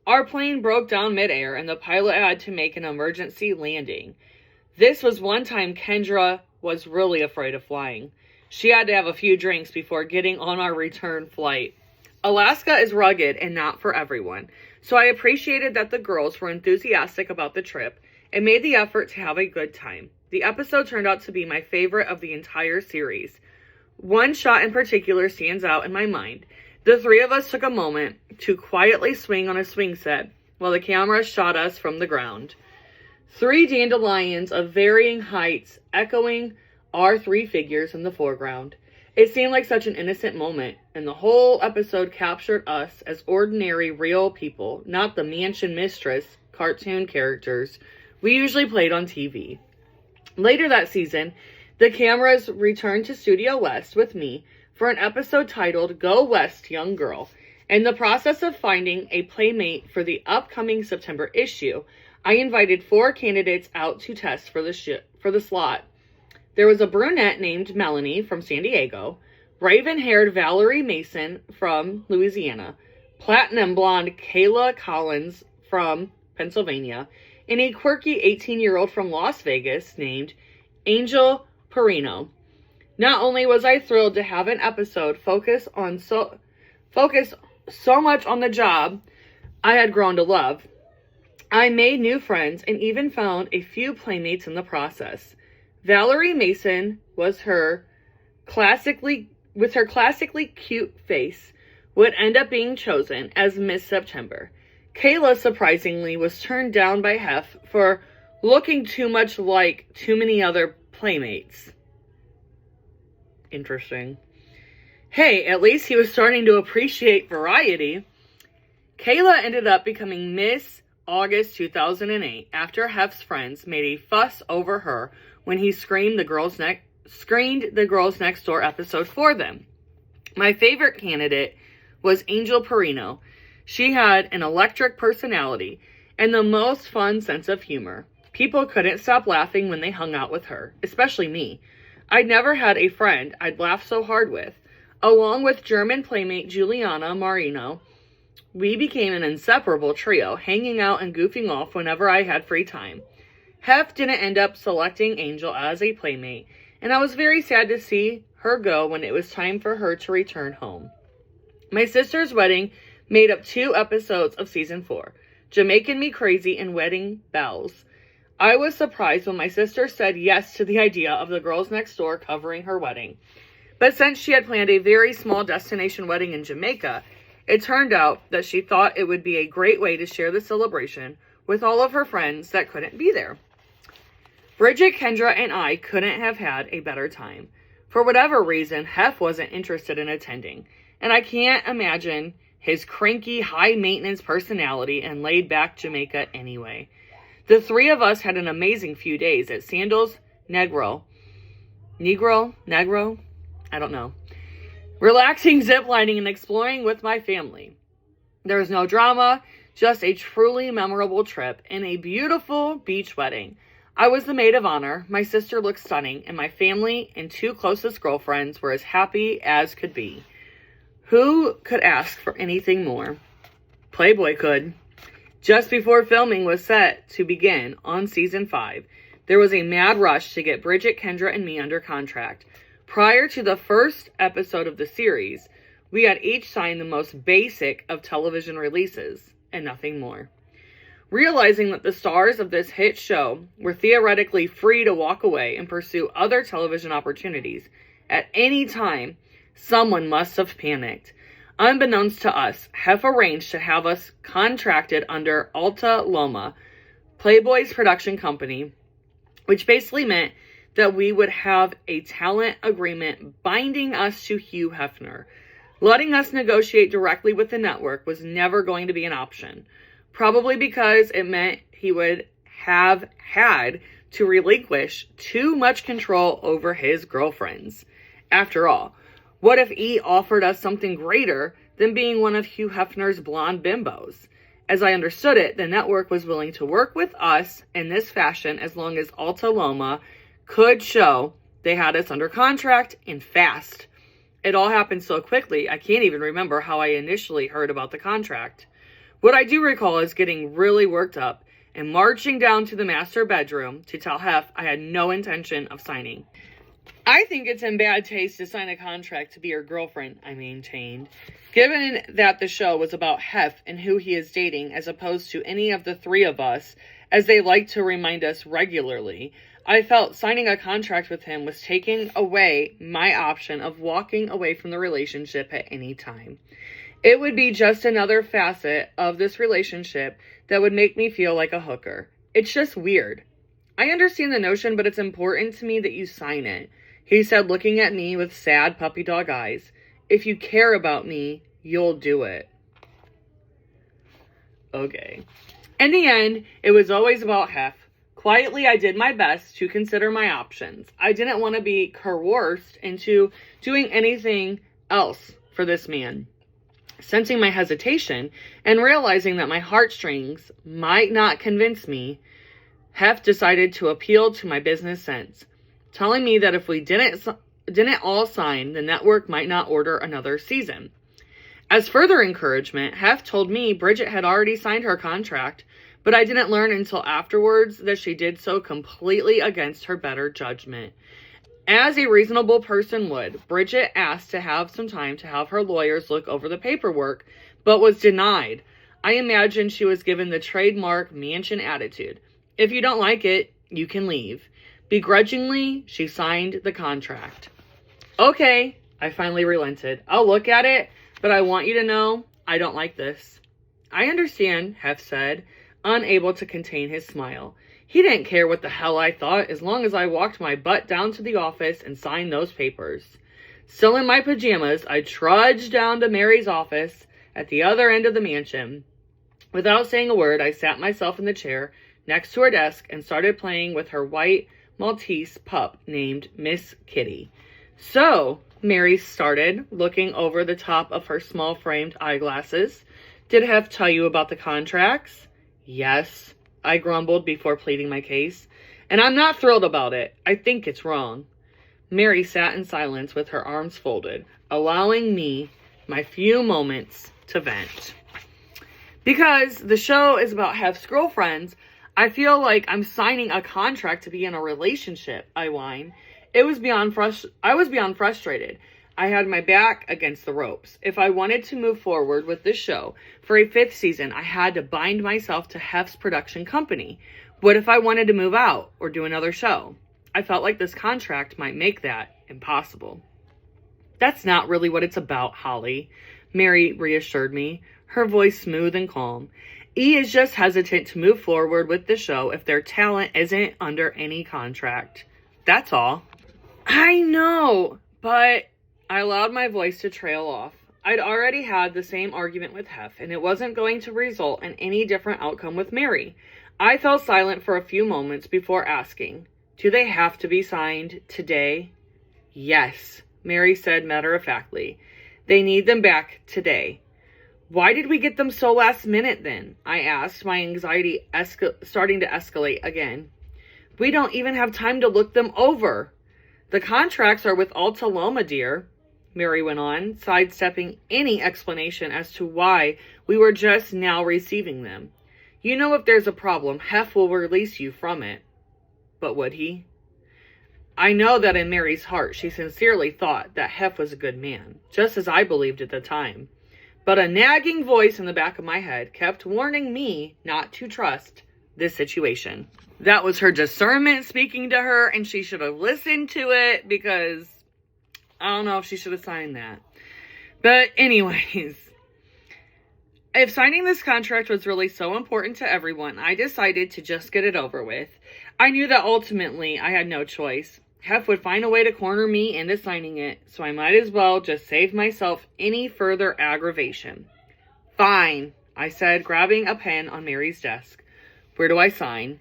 Our plane broke down midair and the pilot had to make an emergency landing. This was one time Kendra was really afraid of flying. She had to have a few drinks before getting on our return flight. Alaska is rugged and not for everyone, so I appreciated that the girls were enthusiastic about the trip and made the effort to have a good time. The episode turned out to be my favorite of the entire series. One shot in particular stands out in my mind. The three of us took a moment to quietly swing on a swing set while the camera shot us from the ground. 3 dandelions of varying heights echoing our 3 figures in the foreground. It seemed like such an innocent moment, and the whole episode captured us as ordinary, real people, not the mansion mistress cartoon characters we usually played on TV. Later that season, the cameras returned to Studio West with me for an episode titled Go West, Young Girl. In the process of finding a playmate for the upcoming September issue, I invited 4 candidates out to test for the slot. There was a brunette named Melanie from San Diego, raven-haired Valerie Mason from Louisiana, platinum blonde Kayla Collins from Pennsylvania, and a quirky 18-year-old from Las Vegas named Angel Perino. Not only was I thrilled to have an episode focus so much on the job I had grown to love, I made new friends and even found a few playmates in the process. Valerie Mason with her classically cute face would end up being chosen as Miss September. Kayla, surprisingly, was turned down by Hef for looking too much like too many other playmates. Interesting. Hey, at least he was starting to appreciate variety. Kayla ended up becoming Miss August 2008 after Hef's friends made a fuss over her when he screened the Girls Next Door episode for them. My favorite candidate was Angel Perino. She had an electric personality and the most fun sense of humor. People couldn't stop laughing when they hung out with her, especially me. I'd never had a friend I'd laugh so hard with. Along with German playmate Juliana Marino, we became an inseparable trio, hanging out and goofing off whenever I had free time. Hef didn't end up selecting Angel as a playmate, and I was very sad to see her go when it was time for her to return home. My sister's wedding made up 2 episodes of season 4, Jamaican Me Crazy and Wedding Bells. I was surprised when my sister said yes to the idea of the Girls Next Door covering her wedding. But since she had planned a very small destination wedding in Jamaica, it turned out that she thought it would be a great way to share the celebration with all of her friends that couldn't be there. Bridget, Kendra, and I couldn't have had a better time. For whatever reason, Hef wasn't interested in attending, and I can't imagine his cranky, high-maintenance personality and laid-back Jamaica anyway. The 3 of us had an amazing few days at Sandals Negro, I don't know. Relaxing, ziplining, and exploring with my family. There was no drama, just a truly memorable trip and a beautiful beach wedding. I was the maid of honor, my sister looked stunning, and my family and 2 closest girlfriends were as happy as could be. Who could ask for anything more? Playboy could. Just before filming was set to begin on season 5, there was a mad rush to get Bridget, Kendra, and me under contract. Prior to the first episode of the series, we had each signed the most basic of television releases, and nothing more. Realizing that the stars of this hit show were theoretically free to walk away and pursue other television opportunities at any time, someone must have panicked. Unbeknownst to us, Hef arranged to have us contracted under Alta Loma, Playboy's production company, which basically meant that we would have a talent agreement binding us to Hugh Hefner. Letting us negotiate directly with the network was never going to be an option, probably because it meant he would have had to relinquish too much control over his girlfriends. After all, what if E offered us something greater than being one of Hugh Hefner's blonde bimbos? As I understood it, the network was willing to work with us in this fashion as long as Alta Loma could show they had us under contract and fast. It all happened so quickly, I can't even remember how I initially heard about the contract. What I do recall is getting really worked up and marching down to the master bedroom to tell Hef I had no intention of signing. I think it's in bad taste to sign a contract to be your girlfriend, I maintained. Given that the show was about Hef and who he is dating as opposed to any of the three of us, as they like to remind us regularly, I felt signing a contract with him was taking away my option of walking away from the relationship at any time. It would be just another facet of this relationship that would make me feel like a hooker. It's just weird. I understand the notion, but it's important to me that you sign it, he said, looking at me with sad puppy dog eyes. If you care about me, you'll do it. Okay. In the end, it was always about Hef. Quietly, I did my best to consider my options. I didn't want to be coerced into doing anything else for this man. Sensing my hesitation and realizing that my heartstrings might not convince me, Hef decided to appeal to my business sense, telling me that if we didn't all sign, the network might not order another season. As further encouragement, Hef told me Bridget had already signed her contract, but I didn't learn until afterwards that she did so completely against her better judgment. As a reasonable person would, Bridget asked to have some time to have her lawyers look over the paperwork, but was denied. I imagine she was given the trademark mansion attitude. If you don't like it, you can leave. Begrudgingly, she signed the contract. Okay, I finally relented. I'll look at it, but I want you to know I don't like this. I understand, Hef said, unable to contain his smile. He didn't care what the hell I thought as long as I walked my butt down to the office and signed those papers. Still in my pajamas, I trudged down to Mary's office at the other end of the mansion. Without saying a word, I sat myself in the chair next to her desk and started playing with her white Maltese pup named Miss Kitty. So, Mary started, looking over the top of her small framed eyeglasses. Did Hef tell you about the contracts? Yes, I grumbled before pleading my case. And I'm not thrilled about it. I think it's wrong. Mary sat in silence with her arms folded, allowing me my few moments to vent. Because the show is about Hef's girlfriends, I feel like I'm signing a contract to be in a relationship, I whine. I was beyond frustrated. I had my back against the ropes. If I wanted to move forward with this show for a 5th season, I had to bind myself to Hef's production company. What if I wanted to move out or do another show? I felt like this contract might make that impossible. That's not really what it's about, Holly, Mary reassured me, her voice smooth and calm. E is just hesitant to move forward with the show if their talent isn't under any contract. That's all. I know, but I allowed my voice to trail off. I'd already had the same argument with Hef, and it wasn't going to result in any different outcome with Mary. I fell silent for a few moments before asking, do they have to be signed today? Yes, Mary said matter-of-factly. They need them back today. Why did we get them so last minute then? I asked, my anxiety starting to escalate again. We don't even have time to look them over. The contracts are with Alta Loma, dear, Mary went on, sidestepping any explanation as to why we were just now receiving them. You know if there's a problem, Hef will release you from it. But would he? I know that in Mary's heart, she sincerely thought that Hef was a good man, just as I believed at the time. But a nagging voice in the back of my head kept warning me not to trust this situation. That was her discernment speaking to her, and she should have listened to it, because I don't know if she should have signed that. But anyways, if signing this contract was really so important to everyone, I decided to just get it over with. I knew that ultimately I had no choice. Hef would find a way to corner me into signing it, so I might as well just save myself any further aggravation. Fine, I said, grabbing a pen on Mary's desk. Where do I sign?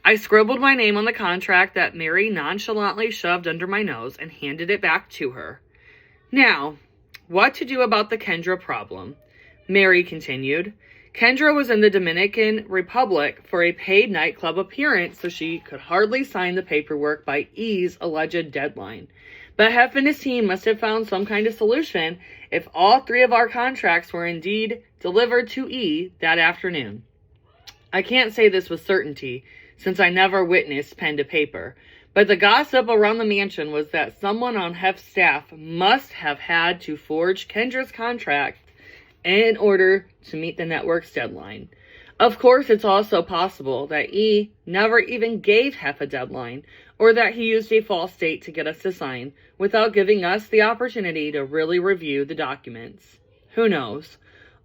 I scribbled my name on the contract that Mary nonchalantly shoved under my nose and handed it back to her. Now, what to do about the Kendra problem? Mary continued. Kendra was in the Dominican Republic for a paid nightclub appearance, so she could hardly sign the paperwork by E's alleged deadline. But Hef and his team must have found some kind of solution if all 3 of our contracts were indeed delivered to E that afternoon. I can't say this with certainty, since I never witnessed pen to paper, but the gossip around the mansion was that someone on Hef's staff must have had to forge Kendra's contract in order to meet the network's deadline. Of course, it's also possible that E never even gave Hef a deadline, or that he used a false date to get us to sign without giving us the opportunity to really review the documents. Who knows?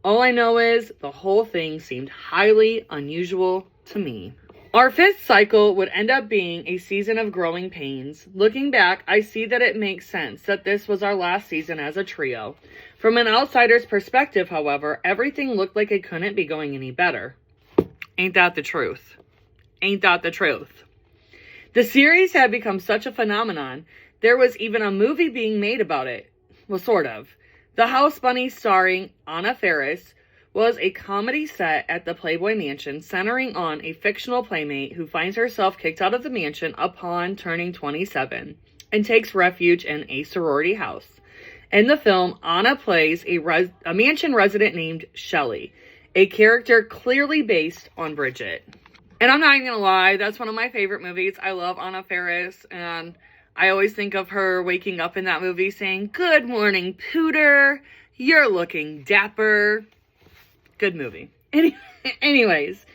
All I know is the whole thing seemed highly unusual to me. Our 5th cycle would end up being a season of growing pains. Looking back, I see that it makes sense that this was our last season as a trio. From an outsider's perspective, however, everything looked like it couldn't be going any better. Ain't that the truth? Ain't that the truth? The series had become such a phenomenon, there was even a movie being made about it. Well, sort of. The House Bunny, starring Anna Faris, was a comedy set at the Playboy mansion centering on a fictional playmate who finds herself kicked out of the mansion upon turning 27 and takes refuge in a sorority house. In the film, Anna plays a mansion resident named Shelley, a character clearly based on Bridget. And I'm not even gonna lie, that's one of my favorite movies. I love Anna Faris, and I always think of her waking up in that movie saying, "Good morning, Pooter. You're looking dapper." Good movie. Anyways,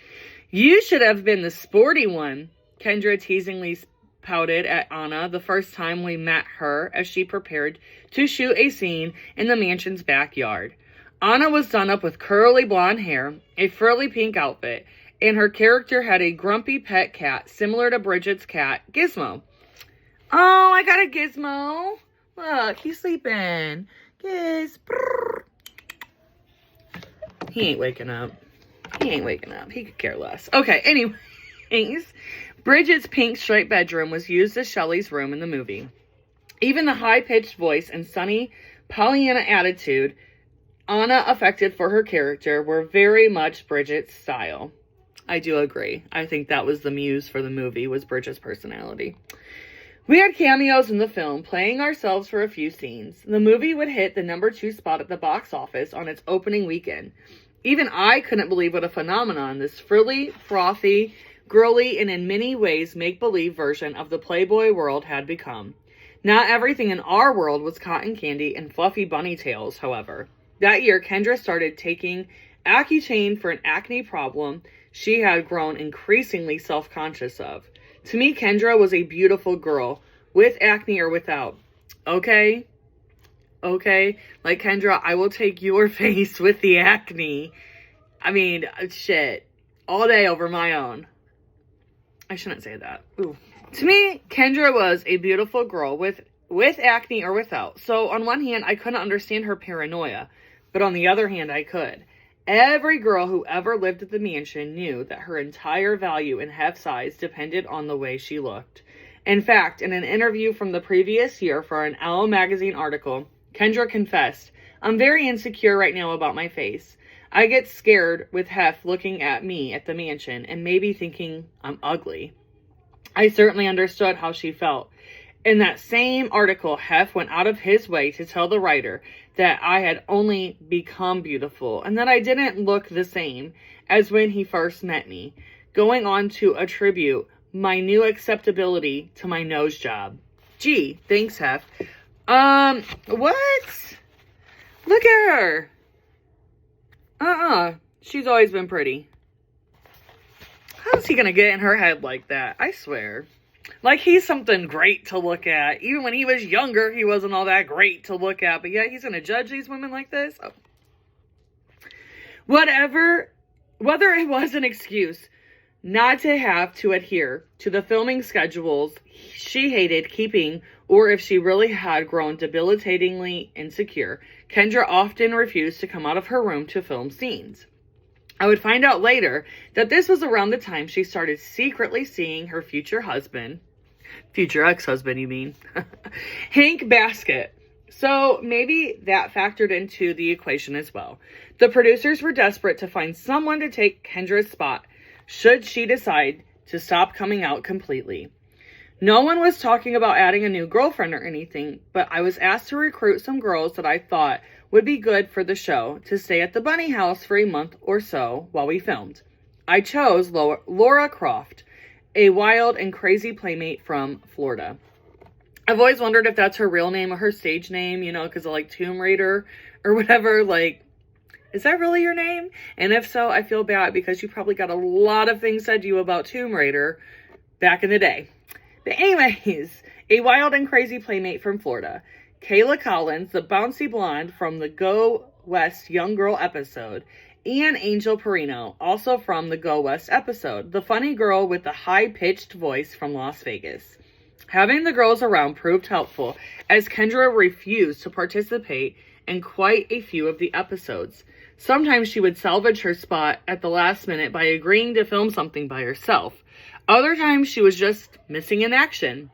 you should have been the sporty one, Kendra teasingly pouted at Anna the first time we met her as she prepared to shoot a scene in the mansion's backyard. Anna was done up with curly blonde hair, a frilly pink outfit, and her character had a grumpy pet cat similar to Bridget's cat, Gizmo. Oh, I got a Gizmo. Look, he's sleeping. Giz. Brrr. He ain't waking up. He ain't waking up. He could care less. Okay, anyways. Bridget's pink striped bedroom was used as Shelley's room in the movie. Even the high-pitched voice and sunny Pollyanna attitude Anna affected for her character were very much Bridget's style. I do agree. I think that was the muse for the movie, was Bridget's personality. We had cameos in the film, playing ourselves for a few scenes. The movie would hit the #2 spot at the box office on its opening weekend. Even I couldn't believe what a phenomenon this frilly, frothy, girly, and in many ways make-believe version of the Playboy world had become. Not everything in our world was cotton candy and fluffy bunny tails, however. That year, Kendra started taking Accutane for an acne problem she had grown increasingly self-conscious of. To me, Kendra was a beautiful girl, with acne or without. Okay? Like, Kendra, I will take your face with the acne. I mean, shit. All day over my own. I shouldn't say that. Ooh. To me, Kendra was a beautiful girl, with acne or without. So, on one hand, I couldn't understand her paranoia. But on the other hand, I could. Every girl who ever lived at the mansion knew that her entire value in Hef's eyes depended on the way she looked. In fact, in an interview from the previous year for an Elle magazine article, Kendra confessed, "I'm very insecure right now about my face. I get scared with Hef looking at me at the mansion and maybe thinking I'm ugly." I certainly understood how she felt. In that same article, Hef went out of his way to tell the writer that I had only become beautiful and that I didn't look the same as when he first met me, going on to attribute my new acceptability to my nose job. Gee, thanks, Hef. What? Look at her. She's always been pretty. How's he gonna get in her head like that? I swear. Like he's something great to look at. Even when he was younger, he wasn't all that great to look at. But yet he's gonna judge these women like this? Oh. Whether it was an excuse not to have to adhere to the filming schedules she hated keeping, or if she really had grown debilitatingly insecure, Kendra often refused to come out of her room to film scenes. I would find out later that this was around the time she started secretly seeing her future ex-husband, you mean, Hank Baskett. So maybe that factored into the equation as well. The producers were desperate to find someone to take Kendra's spot should she decide to stop coming out completely. No one was talking about adding a new girlfriend or anything, but I was asked to recruit some girls that I thought would be good for the show to stay at the bunny house for a month or so while we filmed. I chose Laura Croft, a wild and crazy playmate from Florida. I've always wondered if that's her real name or her stage name, because of like Tomb Raider or whatever. Like, is that really your name? And if so, I feel bad because you probably got a lot of things said to you about Tomb Raider back in the day. But anyways, a wild and crazy playmate from Florida. Kayla Collins, the bouncy blonde from the Go West Young Girl episode, and Angel Perino, also from the Go West episode, the funny girl with the high-pitched voice from Las Vegas. Having the girls around proved helpful, as Kendra refused to participate in quite a few of the episodes. Sometimes she would salvage her spot at the last minute by agreeing to film something by herself. Other times she was just missing in action.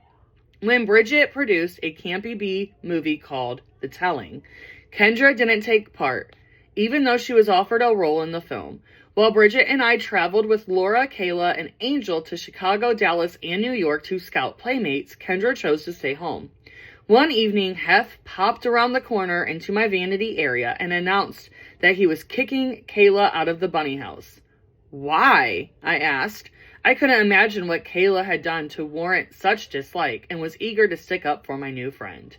When Bridget produced a campy B movie called The Telling, Kendra didn't take part, even though she was offered a role in the film. While Bridget and I traveled with Laura, Kayla, and Angel to Chicago, Dallas, and New York to scout playmates, Kendra chose to stay home. One evening, Hef popped around the corner into my vanity area and announced that he was kicking Kayla out of the bunny house. Why? I asked. I couldn't imagine what Kayla had done to warrant such dislike and was eager to stick up for my new friend.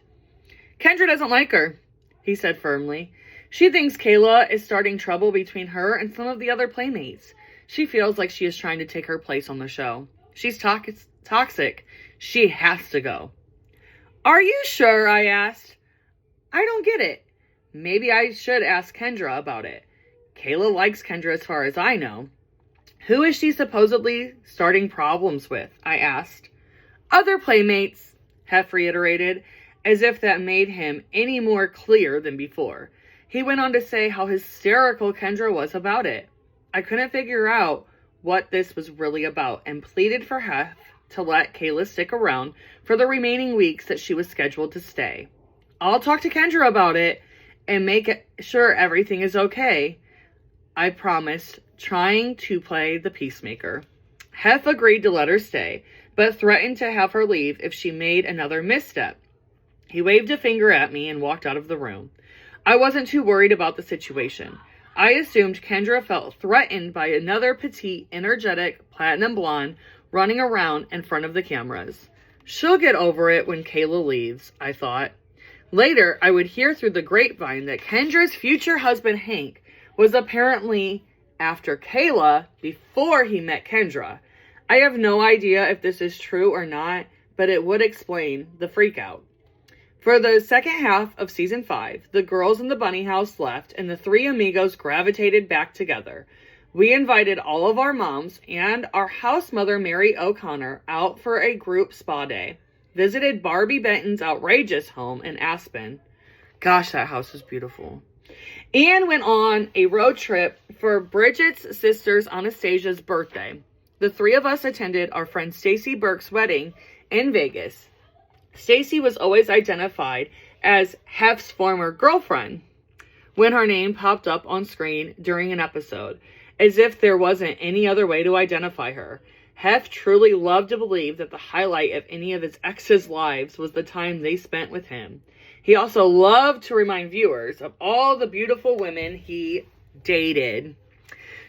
Kendra doesn't like her, he said firmly. She thinks Kayla is starting trouble between her and some of the other playmates. She feels like she is trying to take her place on the show. She's toxic. She has to go. Are you sure? I asked. I don't get it. Maybe I should ask Kendra about it. Kayla likes Kendra as far as I know. Who is she supposedly starting problems with? I asked. Other playmates, Hef reiterated, as if that made him any more clear than before. He went on to say how hysterical Kendra was about it. I couldn't figure out what this was really about and pleaded for Hef to let Kayla stick around for the remaining weeks that she was scheduled to stay. I'll talk to Kendra about it and make sure everything is okay, I promised, trying to play the peacemaker. Hef agreed to let her stay, but threatened to have her leave if she made another misstep. He waved a finger at me and walked out of the room. I wasn't too worried about the situation. I assumed Kendra felt threatened by another petite, energetic, platinum blonde running around in front of the cameras. She'll get over it when Kayla leaves, I thought. Later, I would hear through the grapevine that Kendra's future husband, Hank, was apparently after Kayla before he met Kendra. I have no idea if this is true or not, but it would explain the freakout. For the second half of season 5, the girls in the bunny house left and the three amigos gravitated back together. We invited all of our moms and our house mother, Mary O'Connor, out for a group spa day. Visited Barbie Benton's outrageous home in Aspen. Gosh, that house is beautiful. And went on a road trip for Bridget's sister's Anastasia's birthday. The three of us attended our friend Stacy Burke's wedding in Vegas. Stacy was always identified as Hef's former girlfriend when her name popped up on screen during an episode, as if there wasn't any other way to identify her. Hef truly loved to believe that the highlight of any of his exes' lives was the time they spent with him. He also loved to remind viewers of all the beautiful women he dated.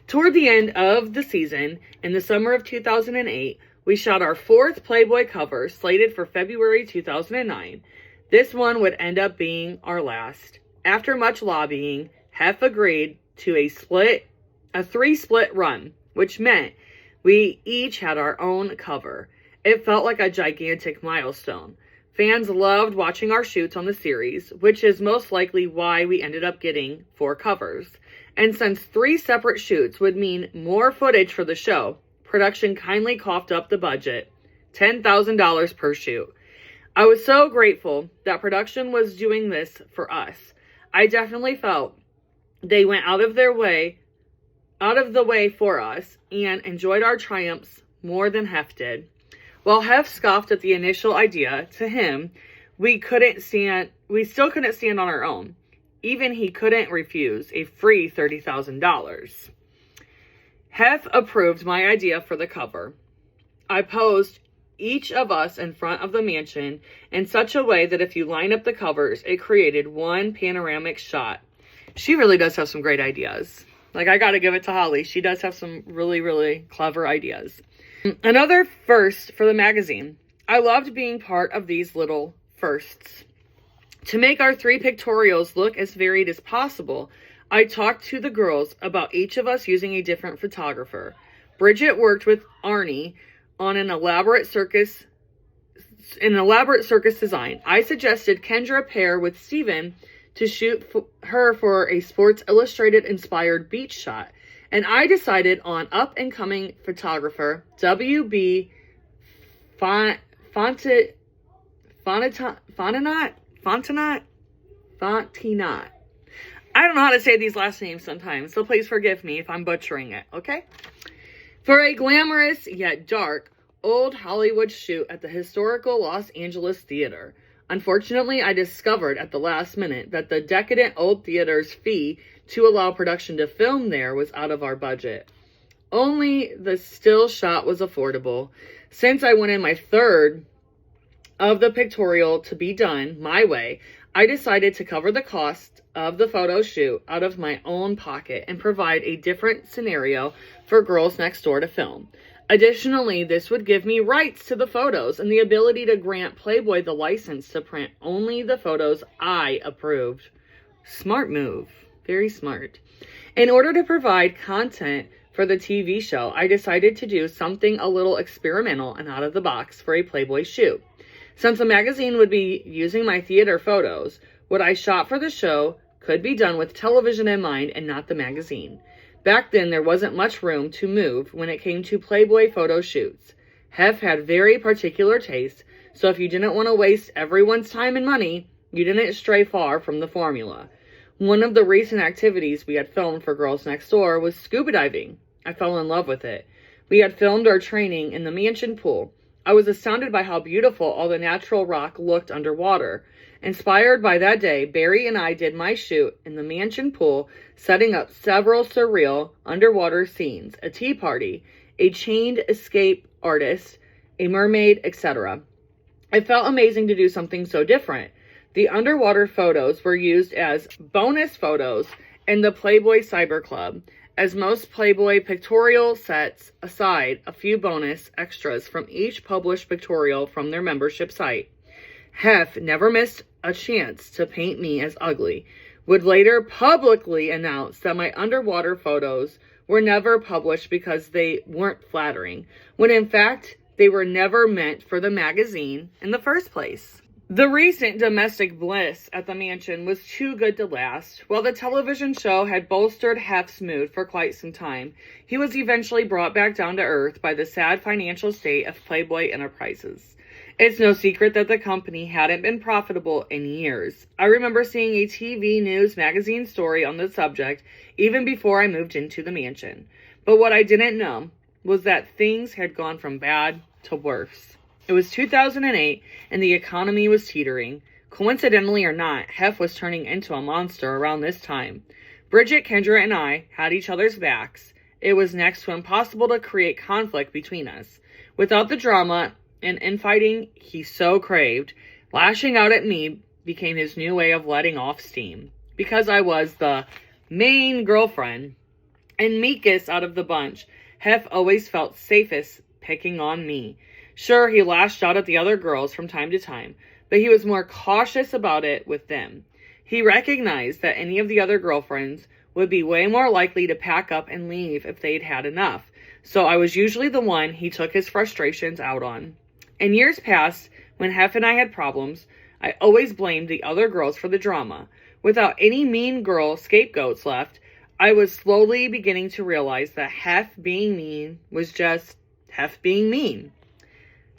Toward the end of the season, in the summer of 2008, We shot our 4th Playboy cover, slated for February 2009. This one would end up being our last. After much lobbying, Hef agreed to a 3-split run, which meant we each had our own cover. It felt like a gigantic milestone. Fans loved watching our shoots on the series, which is most likely why we ended up getting 4 covers. And since 3 separate shoots would mean more footage for the show, production kindly coughed up the budget, $10,000 per shoot. I was so grateful that production was doing this for us. I definitely felt they went out of the way for us and enjoyed our triumphs more than Hef did. While Hef scoffed at the initial idea, to him, we still couldn't stand on our own. Even he couldn't refuse a free $30,000. Hef approved my idea for the cover. I posed each of us in front of the mansion in such a way that if you line up the covers, it created one panoramic shot. She really does have some great ideas. Like, I gotta give it to Holly. She does have some really, really clever ideas. Another first for the magazine. I loved being part of these little firsts. To make our 3 pictorials look as varied as possible, I talked to the girls about each of us using a different photographer. Bridget worked with Arnie on an elaborate circus design. I suggested Kendra pair with Steven to shoot her for a Sports Illustrated inspired beach shot. And I decided on up-and-coming photographer W.B. Fontenot. I don't know how to say these last names sometimes, so please forgive me if I'm butchering it, okay? For a glamorous yet dark old Hollywood shoot at the historical Los Angeles Theater. Unfortunately, I discovered at the last minute that the decadent old theater's fee to allow production to film there was out of our budget. Only the still shot was affordable. Since I wanted my 3rd of the pictorial to be done my way, I decided to cover the cost of the photo shoot out of my own pocket and provide a different scenario for Girls Next Door to film. Additionally, this would give me rights to the photos and the ability to grant Playboy the license to print only the photos I approved. Smart move. Very smart. In order to provide content for the TV show, I decided to do something a little experimental and out of the box for a Playboy shoot. Since the magazine would be using my theater photos, what I shot for the show could be done with television in mind and not the magazine. Back then, there wasn't much room to move when it came to Playboy photo shoots. Hef had very particular taste, so if you didn't want to waste everyone's time and money, you didn't stray far from the formula. One of the recent activities we had filmed for Girls Next Door was scuba diving. I fell in love with it. We had filmed our training in the mansion pool. I was astounded by how beautiful all the natural rock looked underwater. Inspired by that day, Barry and I did my shoot in the mansion pool, setting up several surreal underwater scenes, a tea party, a chained escape artist, a mermaid, etc. It felt amazing to do something so different. The underwater photos were used as bonus photos in the Playboy Cyber Club, as most Playboy pictorial sets aside a few bonus extras from each published pictorial from their membership site. Hef never missed a chance to paint me as ugly, would later publicly announce that my underwater photos were never published because they weren't flattering, when in fact they were never meant for the magazine in the first place. The recent domestic bliss at the mansion was too good to last. While the television show had bolstered Hef's mood for quite some time, he was eventually brought back down to earth by the sad financial state of Playboy Enterprises. It's no secret that the company hadn't been profitable in years. I remember seeing a TV news magazine story on the subject even before I moved into the mansion. But what I didn't know was that things had gone from bad to worse. It was 2008, and the economy was teetering. Coincidentally or not, Hef was turning into a monster around this time. Bridget, Kendra, and I had each other's backs. It was next to impossible to create conflict between us. Without the drama and infighting he so craved, lashing out at me became his new way of letting off steam. Because I was the main girlfriend and meekest out of the bunch, Hef always felt safest picking on me. Sure, he lashed out at the other girls from time to time, but he was more cautious about it with them. He recognized that any of the other girlfriends would be way more likely to pack up and leave if they'd had enough, so I was usually the one he took his frustrations out on. In years past, when Hef and I had problems, I always blamed the other girls for the drama. Without any mean girl scapegoats left, I was slowly beginning to realize that Hef being mean was just Hef being mean.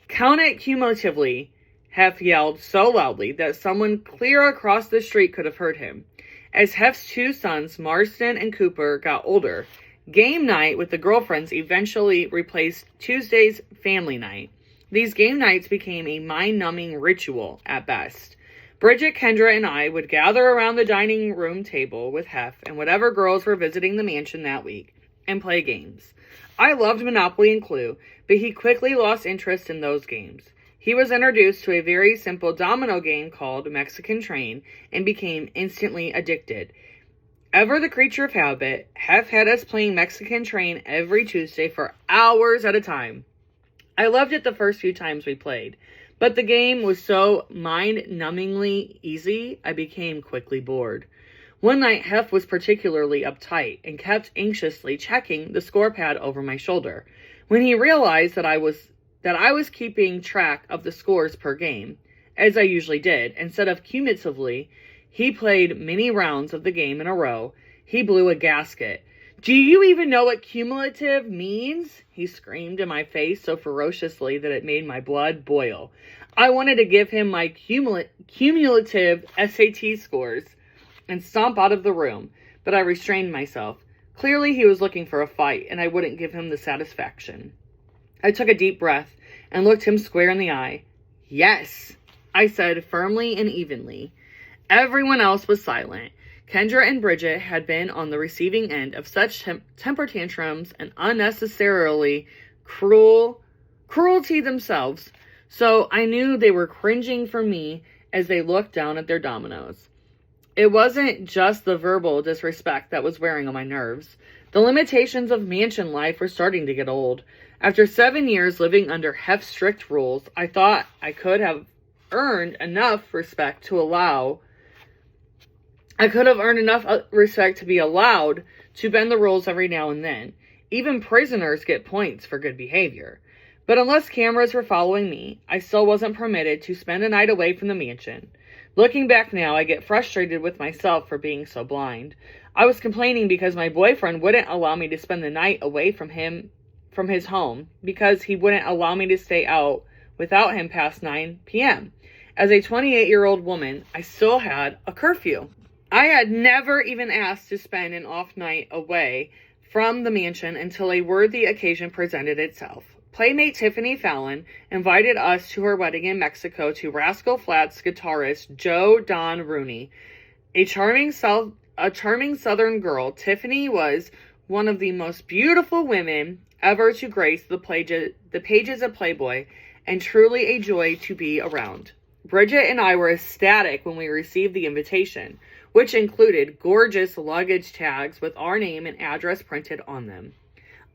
Count it cumulatively, Hef yelled so loudly that someone clear across the street could have heard him. As Hef's two sons, Marston and Cooper, got older, game night with the girlfriends eventually replaced Tuesday's family night. These game nights became a mind-numbing ritual at best. Bridget, Kendra, and I would gather around the dining room table with Hef and whatever girls were visiting the mansion that week and play games. I loved Monopoly and Clue, but he quickly lost interest in those games. He was introduced to a very simple domino game called Mexican Train and became instantly addicted. Ever the creature of habit, Hef had us playing Mexican Train every Tuesday for hours at a time. I loved it the first few times we played, but the game was so mind-numbingly easy, I became quickly bored. One night, Hef was particularly uptight and kept anxiously checking the score pad over my shoulder. When he realized that I was keeping track of the scores per game, as I usually did, instead of cumulatively, he played many rounds of the game in a row. He blew a gasket. "Do you even know what cumulative means?" he screamed in my face so ferociously that it made my blood boil. I wanted to give him my cumulative SAT scores and stomp out of the room, but I restrained myself. Clearly he was looking for a fight, and I wouldn't give him the satisfaction. I took a deep breath and looked him square in the eye. "Yes," I said firmly and evenly. Everyone else was silent. Kendra and Bridget had been on the receiving end of such temper tantrums and unnecessarily cruelty themselves, so I knew they were cringing for me as they looked down at their dominoes. It wasn't just the verbal disrespect that was wearing on my nerves. The limitations of mansion life were starting to get old. After 7 years living under Hef's strict rules, I thought I could have earned enough respect to be allowed to bend the rules every now and then. Even prisoners get points for good behavior. But unless cameras were following me, I still wasn't permitted to spend a night away from the mansion. Looking back now, I get frustrated with myself for being so blind. I was complaining because my boyfriend wouldn't allow me to spend the night away from his home, because he wouldn't allow me to stay out without him past 9 p.m. As a 28-year-old woman, I still had a curfew. I had never even asked to spend an off night away from the mansion until a worthy occasion presented itself. Playmate Tiffany Fallon invited us to her wedding in Mexico to Rascal Flatts guitarist Joe Don Rooney. A charming Southern girl, Tiffany was one of the most beautiful women ever to grace the pages of Playboy, and truly a joy to be around. Bridget and I were ecstatic when we received the invitation, which included gorgeous luggage tags with our name and address printed on them.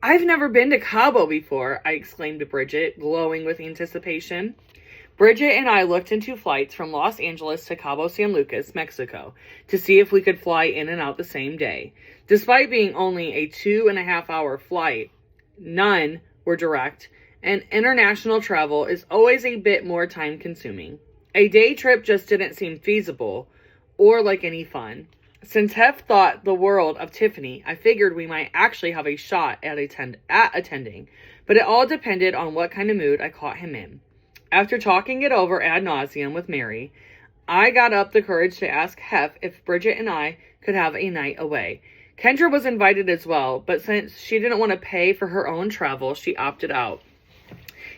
"I've never been to Cabo before," I exclaimed to Bridget, glowing with anticipation. Bridget and I looked into flights from Los Angeles to Cabo San Lucas, Mexico, to see if we could fly in and out the same day. Despite being only a 2.5-hour flight, none were direct, and international travel is always a bit more time-consuming. A day trip just didn't seem feasible or like any fun. Since Hef thought the world of Tiffany, I figured we might actually have a shot at attending, but it all depended on what kind of mood I caught him in. After talking it over ad nauseum with Mary, I got up the courage to ask Hef if Bridget and I could have a night away. Kendra was invited as well, but since she didn't want to pay for her own travel, she opted out.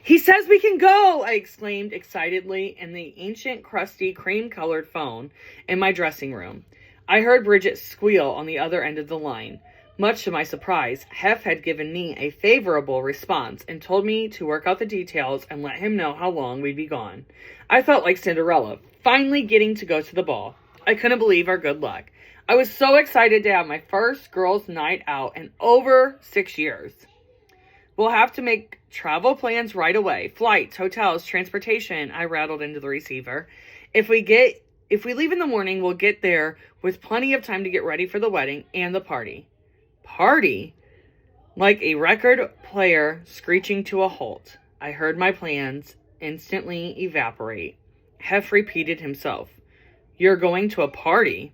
"He says we can go!" I exclaimed excitedly in the ancient, crusty, cream-colored phone in my dressing room. I heard Bridget squeal on the other end of the line. Much to my surprise, Hef had given me a favorable response and told me to work out the details and let him know how long we'd be gone. I felt like Cinderella, finally getting to go to the ball. I couldn't believe our good luck. I was so excited to have my first girls' night out in over 6 years. "We'll have to make Travel plans right away. Flights, hotels, transportation, I rattled into the receiver. If we leave in the morning, we'll get there with plenty of time to get ready for the wedding and the party. Party? Like a record player screeching to a halt, I heard my plans instantly evaporate. Hef repeated himself. You're going to a party?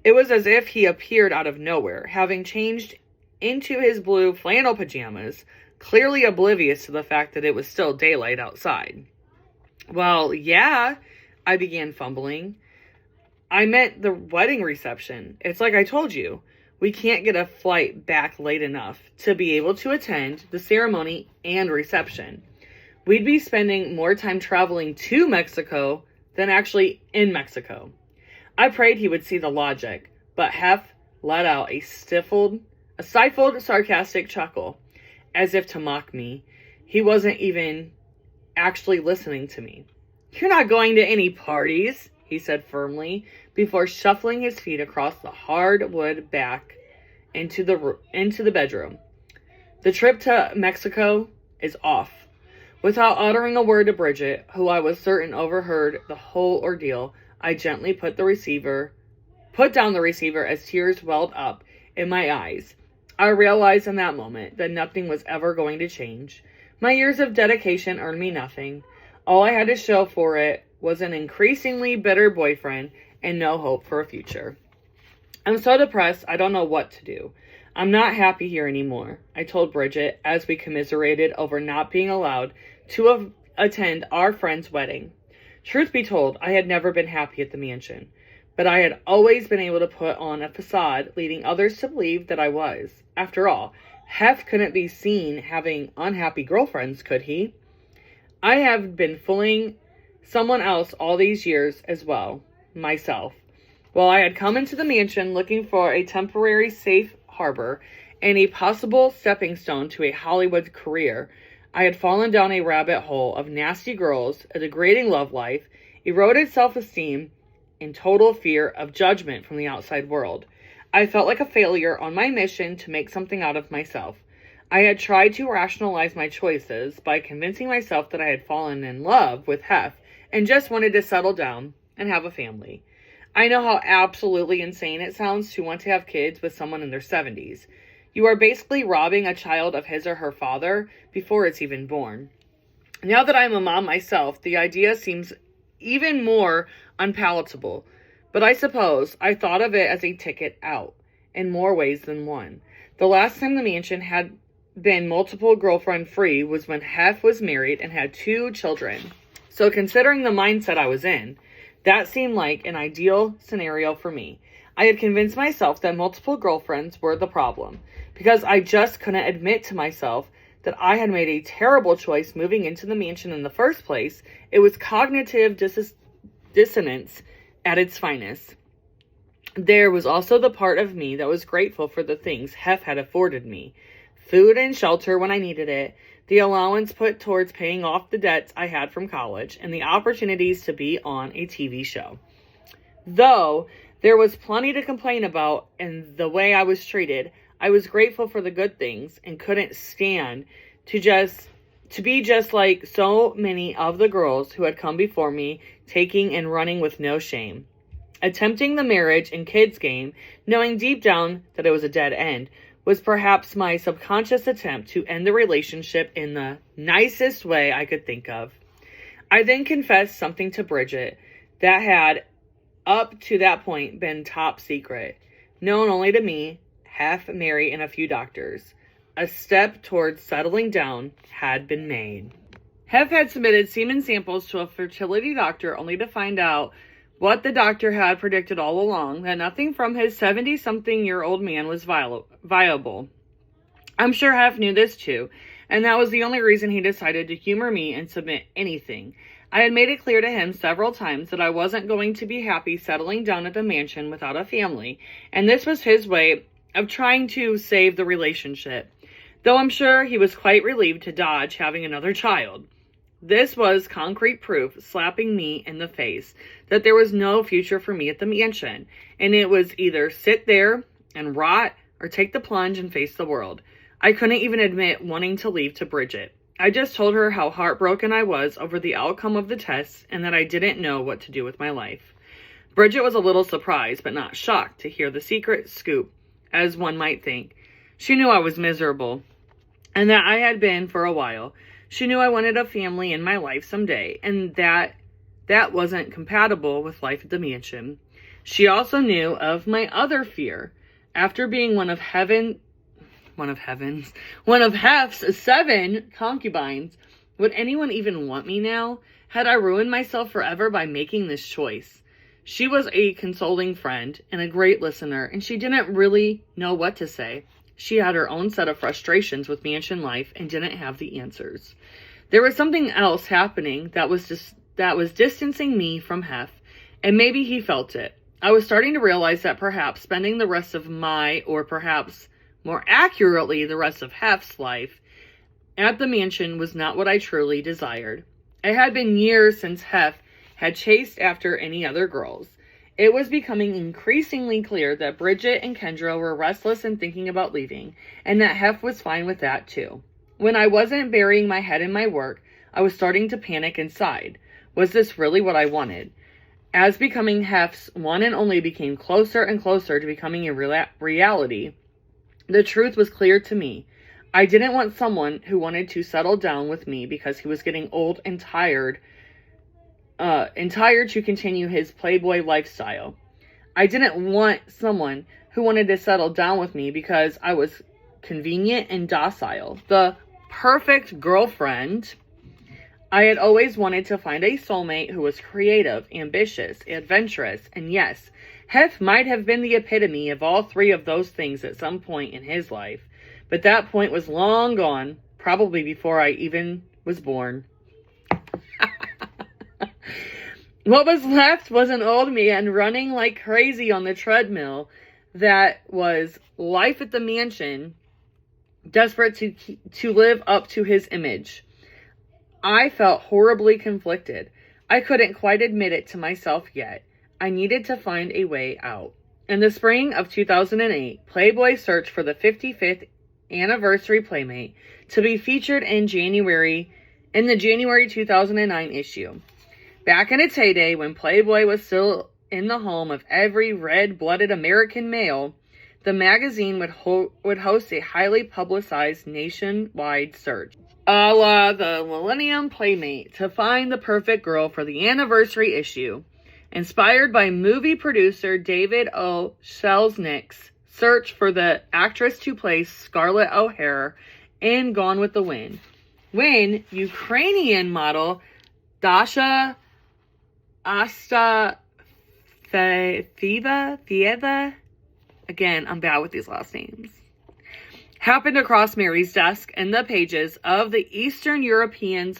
It was as if he appeared out of nowhere, having changed into his blue flannel pajamas, clearly oblivious to the fact that it was still daylight outside. Well, yeah, I began fumbling. I meant the wedding reception. It's like I told you. We can't get a flight back late enough to be able to attend the ceremony and reception. We'd be spending more time traveling to Mexico than actually in Mexico. I prayed he would see the logic, but Hef let out a stifled, sarcastic chuckle, as if to mock me. He wasn't even actually listening to me. You're not going to any parties, he said firmly, before shuffling his feet across the hardwood back into the bedroom. The trip to Mexico is off. Without uttering a word to Bridget, who I was certain overheard the whole ordeal, I gently put down the receiver as tears welled up in my eyes. I realized in that moment that nothing was ever going to change. My years of dedication earned me nothing. All I had to show for it was an increasingly bitter boyfriend and no hope for a future. I'm so depressed, I don't know what to do. I'm not happy here anymore, I told Bridget as we commiserated over not being allowed to attend our friend's wedding. Truth be told, I had never been happy at the mansion, but I had always been able to put on a facade, leading others to believe that I was. After all, Hef couldn't be seen having unhappy girlfriends, could he? I have been fooling someone else all these years as well, myself. While I had come into the mansion looking for a temporary safe harbor and a possible stepping stone to a Hollywood career, I had fallen down a rabbit hole of nasty girls, a degrading love life, eroded self-esteem, and total fear of judgment from the outside world. I felt like a failure on my mission to make something out of myself. I had tried to rationalize my choices by convincing myself that I had fallen in love with Hef and just wanted to settle down and have a family. I know how absolutely insane it sounds to want to have kids with someone in their 70s. You are basically robbing a child of his or her father before it's even born. Now that I'm a mom myself, the idea seems even more unpalatable. But I suppose I thought of it as a ticket out, in more ways than one. The last time the mansion had been multiple girlfriend free was when Hef was married and had 2 children. So considering the mindset I was in, that seemed like an ideal scenario for me. I had convinced myself that multiple girlfriends were the problem, because I just couldn't admit to myself that I had made a terrible choice moving into the mansion in the first place. It was cognitive dissonance at its finest. There was also the part of me that was grateful for the things Hef had afforded me. Food and shelter when I needed it, the allowance put towards paying off the debts I had from college, and the opportunities to be on a TV show. Though there was plenty to complain about in the way I was treated, I was grateful for the good things and couldn't stand to be just like so many of the girls who had come before me, taking and running with no shame. Attempting the marriage and kids game, knowing deep down that it was a dead end, was perhaps my subconscious attempt to end the relationship in the nicest way I could think of. I then confessed something to Bridget that had, up to that point, been top secret, known only to me, Hef, Mary, and a few doctors. A step towards settling down had been made. Hef had submitted semen samples to a fertility doctor only to find out what the doctor had predicted all along, that nothing from his 70-something-year-old man was viable. I'm sure Hef knew this too, and that was the only reason he decided to humor me and submit anything. I had made it clear to him several times that I wasn't going to be happy settling down at the mansion without a family, and this was his way of trying to save the relationship, though I'm sure he was quite relieved to dodge having another child. This was concrete proof slapping me in the face that there was no future for me at the mansion, and it was either sit there and rot or take the plunge and face the world. I couldn't even admit wanting to leave to Bridget. I just told her how heartbroken I was over the outcome of the test and that I didn't know what to do with my life. Bridget was a little surprised, but not shocked to hear the secret scoop, as one might think. She knew I was miserable, and that I had been for a while. She knew I wanted a family in my life someday, and that wasn't compatible with life at the mansion. She also knew of my other fear. After being one of Hef's 7 concubines, would anyone even want me now? Had I ruined myself forever by making this choice? She was a consoling friend and a great listener, and she didn't really know what to say. She had her own set of frustrations with mansion life and didn't have the answers. There was something else happening that was distancing me from Hef, and maybe he felt it. I was starting to realize that perhaps spending the rest of my, or perhaps more accurately, the rest of Hef's life at the mansion was not what I truly desired. It had been years since Hef had chased after any other girls. It was becoming increasingly clear that Bridget and Kendra were restless and thinking about leaving, and that Hef was fine with that too. When I wasn't burying my head in my work, I was starting to panic inside. Was this really what I wanted? As becoming Hef's one and only became closer and closer to becoming a reality, the truth was clear to me. I didn't want someone who wanted to settle down with me because he was getting old and tired to continue his Playboy lifestyle. I didn't want someone who wanted to settle down with me because I was convenient and docile. The perfect girlfriend. I had always wanted to find a soulmate who was creative, ambitious, adventurous, and yes, Hef might have been the epitome of all three of those things at some point in his life, but that point was long gone, probably before I even was born. What was left was an old man running like crazy on the treadmill that was life at the mansion, desperate to live up to his image. I felt horribly conflicted. I couldn't quite admit it to myself yet. I needed to find a way out. In the spring of 2008, Playboy searched for the 55th anniversary Playmate to be featured in the January 2009 issue. Back in its heyday, when Playboy was still in the home of every red-blooded American male, the magazine would host a highly publicized nationwide search, a la the Millennium Playmate, to find the perfect girl for the anniversary issue. Inspired by movie producer David O. Selznick's search for the actress to play Scarlett O'Hara in Gone with the Wind, when Ukrainian model Dasha Astafyeva, again, I'm bad with these last names, happened across Mary's desk in the pages of the Eastern European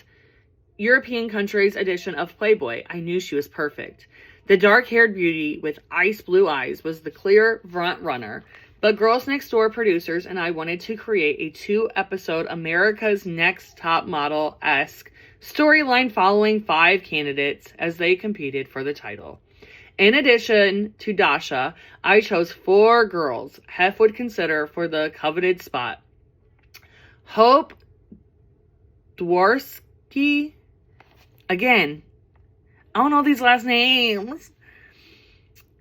countries edition of Playboy. I knew she was perfect. The dark-haired beauty with ice blue eyes was the clear front runner, but Girls Next Door producers and I wanted to create a 2-episode America's Next Top Model-esque storyline following 5 candidates as they competed for the title. In addition to Dasha, I chose 4 girls Hef would consider for the coveted spot. Hope Dworsky, again, I don't know these last names,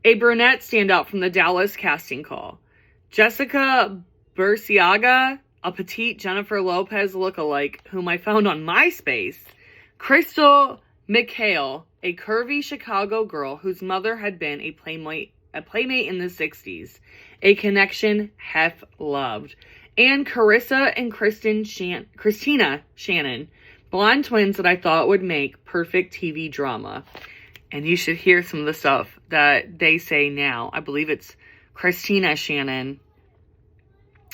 a brunette standout from the Dallas casting call. Jessica Burciaga, a petite Jennifer Lopez lookalike whom I found on MySpace. Crystal McHale, a curvy Chicago girl whose mother had been a playmate in the 60s, a connection Hef loved. And Carissa and Christina Shannon, blonde twins that I thought would make perfect TV drama. And you should hear some of the stuff that they say now. I believe it's Christina Shannon.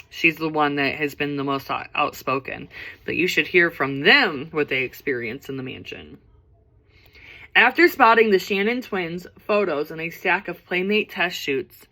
She's the one that has been the most outspoken. But you should hear from them what they experienced in the mansion. After spotting the Shannon twins' photos in a stack of Playmate test shoots,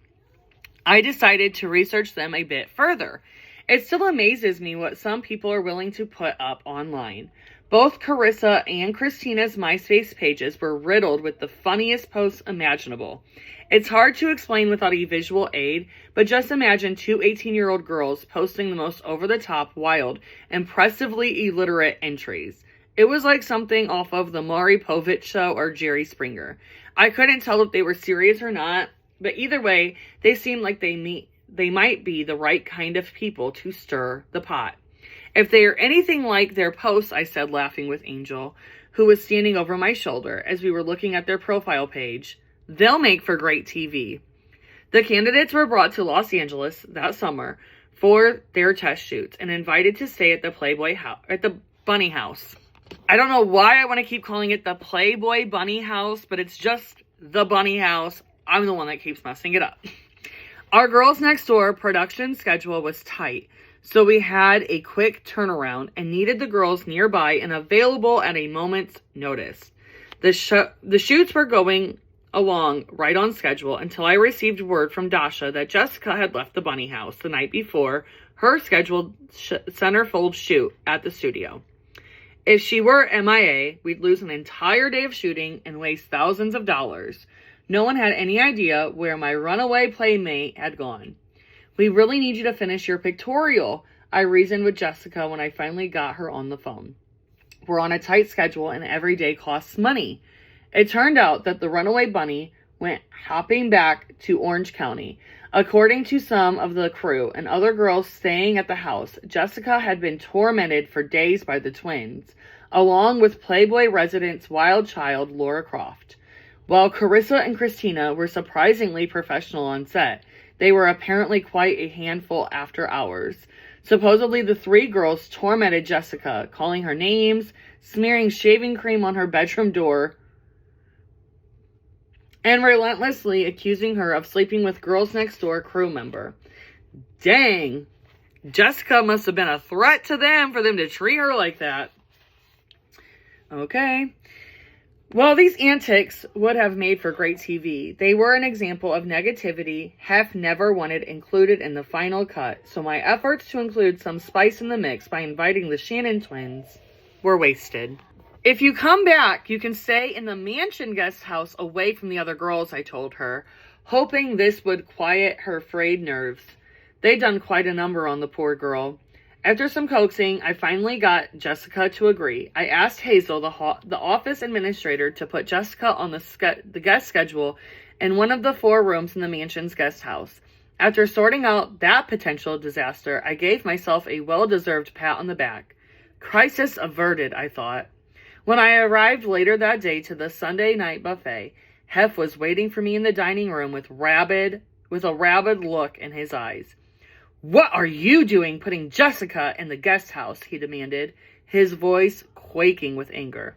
I decided to research them a bit further. It still amazes me what some people are willing to put up online. Both Carissa and Christina's MySpace pages were riddled with the funniest posts imaginable. It's hard to explain without a visual aid, but just imagine two 18-year-old girls posting the most over-the-top, wild, impressively illiterate entries. It was like something off of the Maury Povich show or Jerry Springer. I couldn't tell if they were serious or not, but either way, they seemed like they might be the right kind of people to stir the pot. If they are anything like their posts, I said, laughing with Angel, who was standing over my shoulder as we were looking at their profile page, they'll make for great TV. The candidates were brought to Los Angeles that summer for their test shoots and invited to stay at the Playboy house, at the Bunny House. I don't know why I want to keep calling it the Playboy Bunny House, but it's just the Bunny House. I'm the one that keeps messing it up. Our Girls Next Door production schedule was tight, so we had a quick turnaround and needed the girls nearby and available at a moment's notice. The shoots were going along right on schedule until I received word from Dasha that Jessica had left the Bunny House the night before her scheduled centerfold shoot at the studio. If she were MIA, we'd lose an entire day of shooting and waste thousands of dollars. No one had any idea where my runaway playmate had gone. We really need you to finish your pictorial, I reasoned with Jessica when I finally got her on the phone. We're on a tight schedule and every day costs money. It turned out that the runaway bunny went hopping back to Orange County. According to some of the crew and other girls staying at the house, Jessica had been tormented for days by the twins, along with Playboy resident's wild child, Laura Croft. While Carissa and Christina were surprisingly professional on set, they were apparently quite a handful after hours. Supposedly, the three girls tormented Jessica, calling her names, smearing shaving cream on her bedroom door, and relentlessly accusing her of sleeping with Girls Next Door crew member. Dang, Jessica must have been a threat to them for them to treat her like that. Okay. Well, these antics would have made for great TV. They were an example of negativity Hef never wanted included in the final cut, so my efforts to include some spice in the mix by inviting the Shannon twins were wasted. If you come back, you can stay in the mansion guest house away from the other girls, I told her, hoping this would quiet her frayed nerves. They'd done quite a number on the poor girl. After some coaxing, I finally got Jessica to agree. I asked Hazel, the office administrator, to put Jessica on the guest schedule in one of the 4 rooms in the mansion's guest house. After sorting out that potential disaster, I gave myself a well-deserved pat on the back. Crisis averted, I thought. When I arrived later that day to the Sunday night buffet, Hef was waiting for me in the dining room with a rabid look in his eyes. "What are you doing putting Jessica in the guest house?" he demanded, his voice quaking with anger.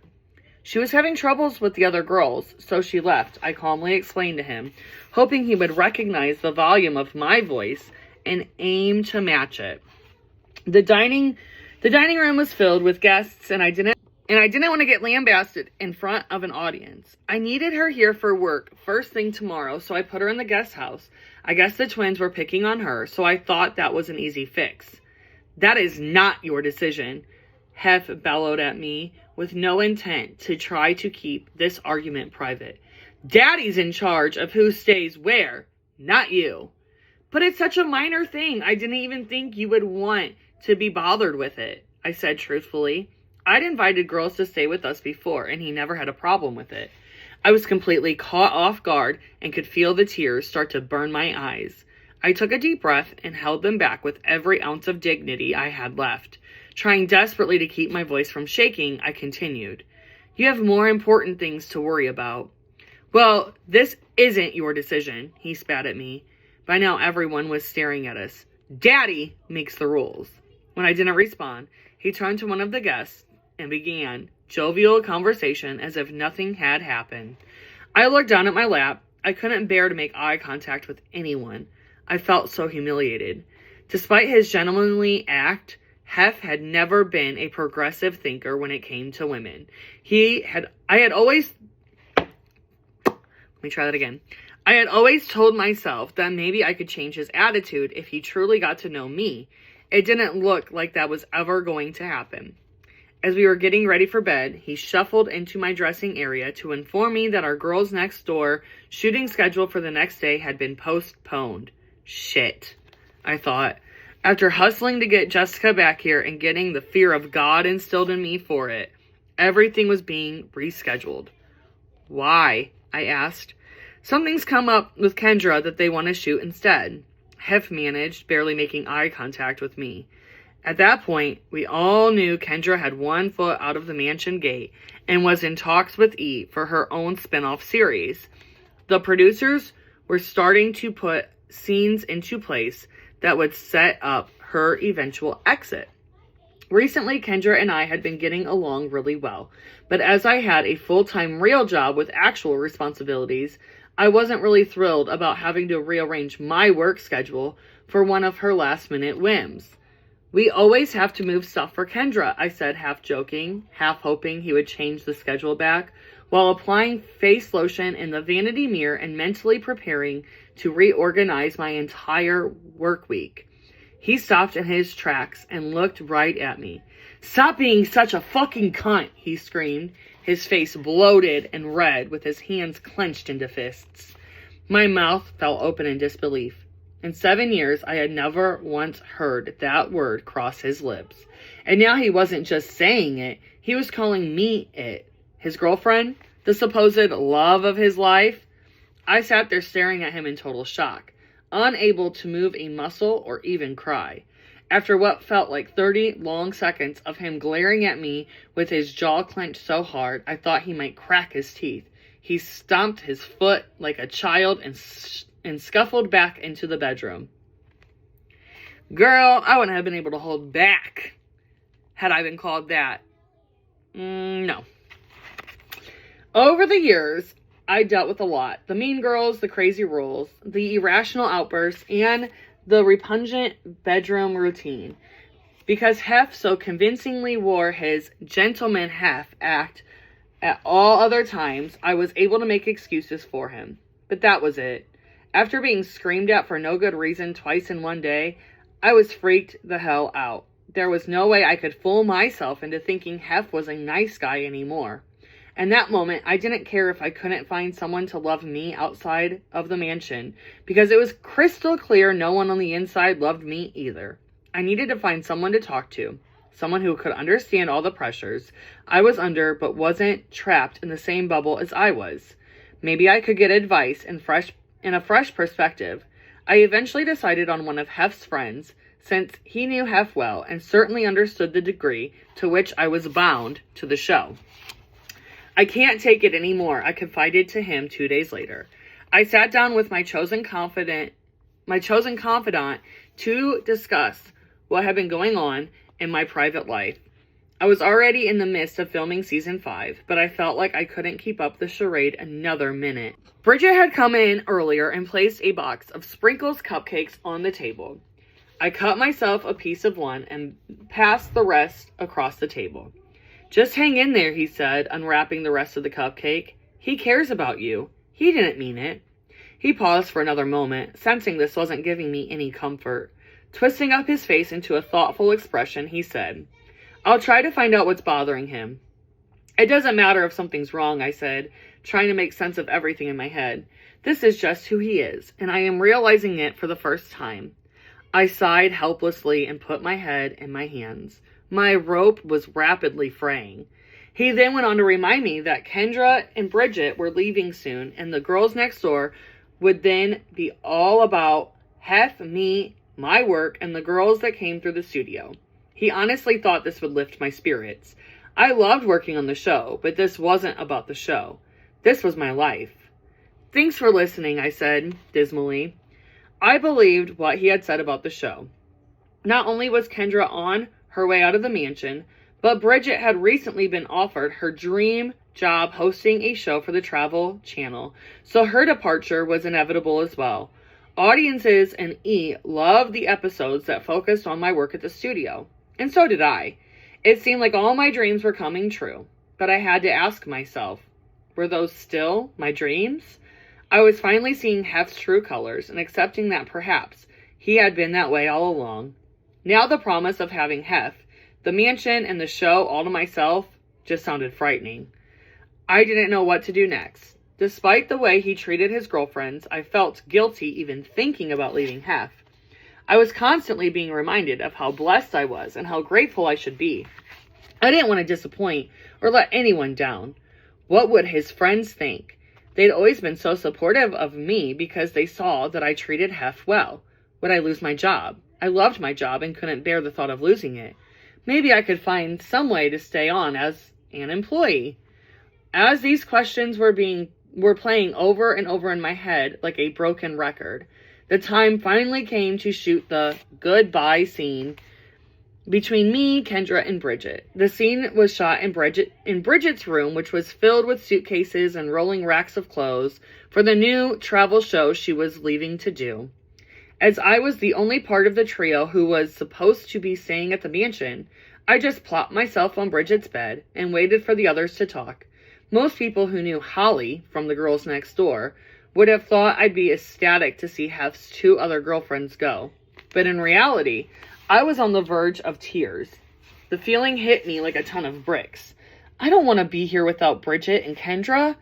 "She was having troubles with the other girls, so she left," I calmly explained to him, hoping he would recognize the volume of my voice and aim to match it. The dining room was filled with guests, and I didn't want to get lambasted in front of an audience. I needed her here for work first thing tomorrow, so I put her in the guest house. I guess the twins were picking on her, so I thought that was an easy fix. "That is not your decision," Hef bellowed at me, with no intent to try to keep this argument private. "Daddy's in charge of who stays where, not you." "But it's such a minor thing, I didn't even think you would want to be bothered with it," I said truthfully. I'd invited girls to stay with us before, and he never had a problem with it. I was completely caught off guard and could feel the tears start to burn my eyes. I took a deep breath and held them back with every ounce of dignity I had left. Trying desperately to keep my voice from shaking, I continued. "You have more important things to worry about." "Well, this isn't your decision," he spat at me. By now, everyone was staring at us. "Daddy makes the rules." When I didn't respond, he turned to one of the guests and began jovial conversation as if nothing had happened. I looked down at my lap. I couldn't bear to make eye contact with anyone. I felt so humiliated. Despite his gentlemanly act, Hef had never been a progressive thinker when it came to women. I had always told myself that maybe I could change his attitude if he truly got to know me. It didn't look like that was ever going to happen. As we were getting ready for bed, he shuffled into my dressing area to inform me that our Girls Next Door shooting schedule for the next day had been postponed. Shit, I thought, after hustling to get Jessica back here and getting the fear of God instilled in me for it. Everything was being rescheduled. Why? I asked. Something's come up with Kendra that they want to shoot instead. Hef managed, barely making eye contact with me. At that point, we all knew Kendra had one foot out of the mansion gate and was in talks with E for her own spin-off series. The producers were starting to put scenes into place that would set up her eventual exit. Recently, Kendra and I had been getting along really well, but as I had a full-time real job with actual responsibilities, I wasn't really thrilled about having to rearrange my work schedule for one of her last-minute whims. We always have to move stuff for Kendra, I said, half joking, half hoping he would change the schedule back, while applying face lotion in the vanity mirror and mentally preparing to reorganize my entire work week. He stopped in his tracks and looked right at me. "Stop being such a fucking cunt," he screamed, his face bloated and red with his hands clenched into fists. My mouth fell open in disbelief. In 7 years, I had never once heard that word cross his lips. And now he wasn't just saying it, he was calling me it. His girlfriend? The supposed love of his life? I sat there staring at him in total shock, unable to move a muscle or even cry. After what felt like 30 long seconds of him glaring at me with his jaw clenched so hard, I thought he might crack his teeth. He stomped his foot like a child and scuffled back into the bedroom. Girl, I wouldn't have been able to hold back had I been called that. No. Over the years, I dealt with a lot. The mean girls, the crazy rules, the irrational outbursts, and the repugnant bedroom routine. Because Hef so convincingly wore his gentleman Hef act at all other times, I was able to make excuses for him. But that was it. After being screamed at for no good reason twice in one day, I was freaked the hell out. There was no way I could fool myself into thinking Hef was a nice guy anymore. In that moment, I didn't care if I couldn't find someone to love me outside of the mansion, because it was crystal clear no one on the inside loved me either. I needed to find someone to talk to, someone who could understand all the pressures I was under but wasn't trapped in the same bubble as I was. Maybe I could get advice and a fresh perspective. I eventually decided on one of Hef's friends, since he knew Hef well and certainly understood the degree to which I was bound to the show. "I can't take it anymore," I confided to him 2 days later. I sat down with my chosen confidant to discuss what had been going on in my private life. I was already in the midst of filming season 5, but I felt like I couldn't keep up the charade another minute. Bridget had come in earlier and placed a box of Sprinkles cupcakes on the table. I cut myself a piece of one and passed the rest across the table. "Just hang in there," he said, unwrapping the rest of the cupcake. "He cares about you. He didn't mean it." He paused for another moment, sensing this wasn't giving me any comfort. Twisting up his face into a thoughtful expression, he said, "I'll try to find out what's bothering him." "It doesn't matter if something's wrong," I said, trying to make sense of everything in my head. "This is just who he is, and I am realizing it for the first time." I sighed helplessly and put my head in my hands. My rope was rapidly fraying. He then went on to remind me that Kendra and Bridget were leaving soon, and the Girls Next Door would then be all about Hef, me, my work, and the girls that came through the studio. He honestly thought this would lift my spirits. I loved working on the show, but this wasn't about the show. This was my life. "Thanks for listening," I said, dismally. I believed what he had said about the show. Not only was Kendra on her way out of the mansion, but Bridget had recently been offered her dream job hosting a show for the Travel Channel, so her departure was inevitable as well. Audiences and E loved the episodes that focused on my work at the studio, and so did I. It seemed like all my dreams were coming true, but I had to ask myself, were those still my dreams? I was finally seeing Hef's true colors and accepting that perhaps he had been that way all along. Now the promise of having Hef, The mansion and the show all to myself just sounded frightening. I didn't know what to do next. Despite the way he treated his girlfriends, I felt guilty even thinking about leaving Hef. I was constantly being reminded of how blessed I was and how grateful I should be. I didn't want to disappoint or let anyone down. What would his friends think? They'd always been so supportive of me because they saw that I treated Hef well. Would I lose my job? I loved my job and couldn't bear the thought of losing it. Maybe I could find some way to stay on as an employee. As these questions were playing over and over in my head like a broken record, the time finally came to shoot the goodbye scene between me, Kendra, and Bridget. The scene was shot in Bridget's room, which was filled with suitcases and rolling racks of clothes for the new travel show she was leaving to do. As I was the only part of the trio who was supposed to be staying at the mansion, I just plopped myself on Bridget's bed and waited for the others to talk. Most people who knew Holly from the girls next door would have thought I'd be ecstatic to see Hef's 2 other girlfriends go. But in reality, I was on the verge of tears. The feeling hit me like a ton of bricks. I don't want to be here without Bridget and Kendra.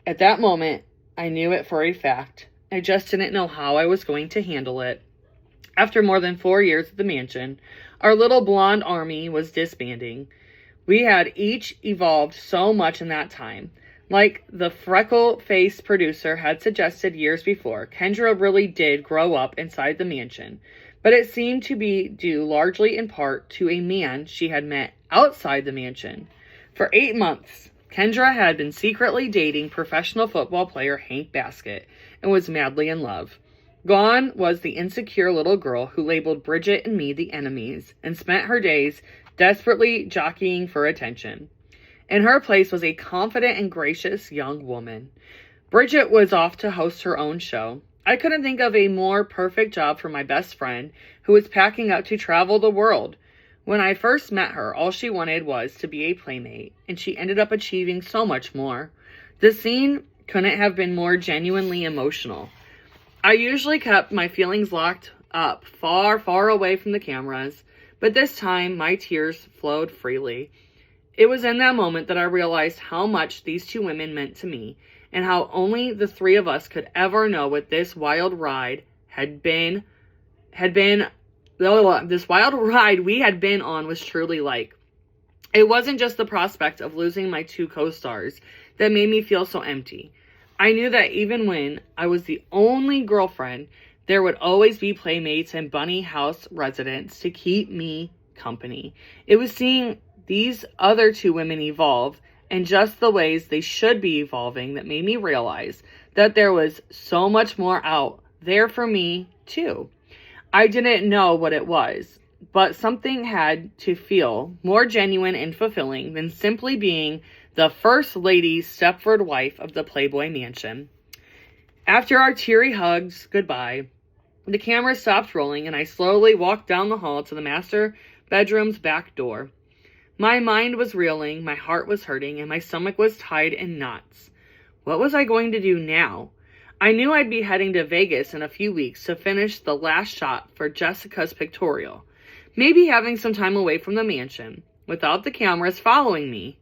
At that moment, I knew it for a fact. I just didn't know how I was going to handle it. After more than 4 years at the mansion, our little blonde army was disbanding. We had each evolved so much in that time. Like the freckle-faced producer had suggested years before, Kendra really did grow up inside the mansion, but it seemed to be due largely in part to a man she had met outside the mansion. For 8 months, Kendra had been secretly dating professional football player Hank Baskett and was madly in love. Gone was the insecure little girl who labeled Bridget and me the enemies and spent her days desperately jockeying for attention. In her place was a confident and gracious young woman. Bridget was off to host her own show. I couldn't think of a more perfect job for my best friend, who was packing up to travel the world. When I first met her, all she wanted was to be a playmate, and she ended up achieving so much more. The scene couldn't have been more genuinely emotional. I usually kept my feelings locked up far, far away from the cameras, but this time my tears flowed freely. It was in that moment that I realized how much these 2 women meant to me, and how only the 3 of us could ever know what this wild ride this wild ride we had been on was truly like. It wasn't just the prospect of losing my 2 co-stars that made me feel so empty. I knew that even when I was the only girlfriend, there would always be playmates and bunny house residents to keep me company. It was seeing these other 2 women evolve and just the ways they should be evolving that made me realize that there was so much more out there for me too. I didn't know what it was, but something had to feel more genuine and fulfilling than simply being the First Lady's Stepford wife of the Playboy mansion. After our teary hugs goodbye, the camera stopped rolling and I slowly walked down the hall to the master bedroom's back door. My mind was reeling, my heart was hurting, and my stomach was tied in knots. What was I going to do now? I knew I'd be heading to Vegas in a few weeks to finish the last shot for Jessica's pictorial. Maybe having some time away from the mansion, without the cameras following me,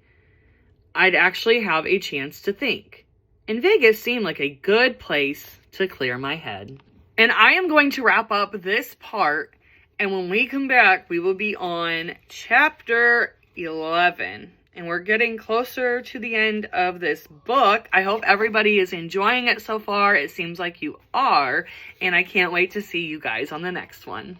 I'd actually have a chance to think. And Vegas seemed like a good place to clear my head. And I am going to wrap up this part, and when we come back, we will be on chapter 11. And we're getting closer to the end of this book. I hope everybody is enjoying it so far. It seems like you are. And I can't wait to see you guys on the next one.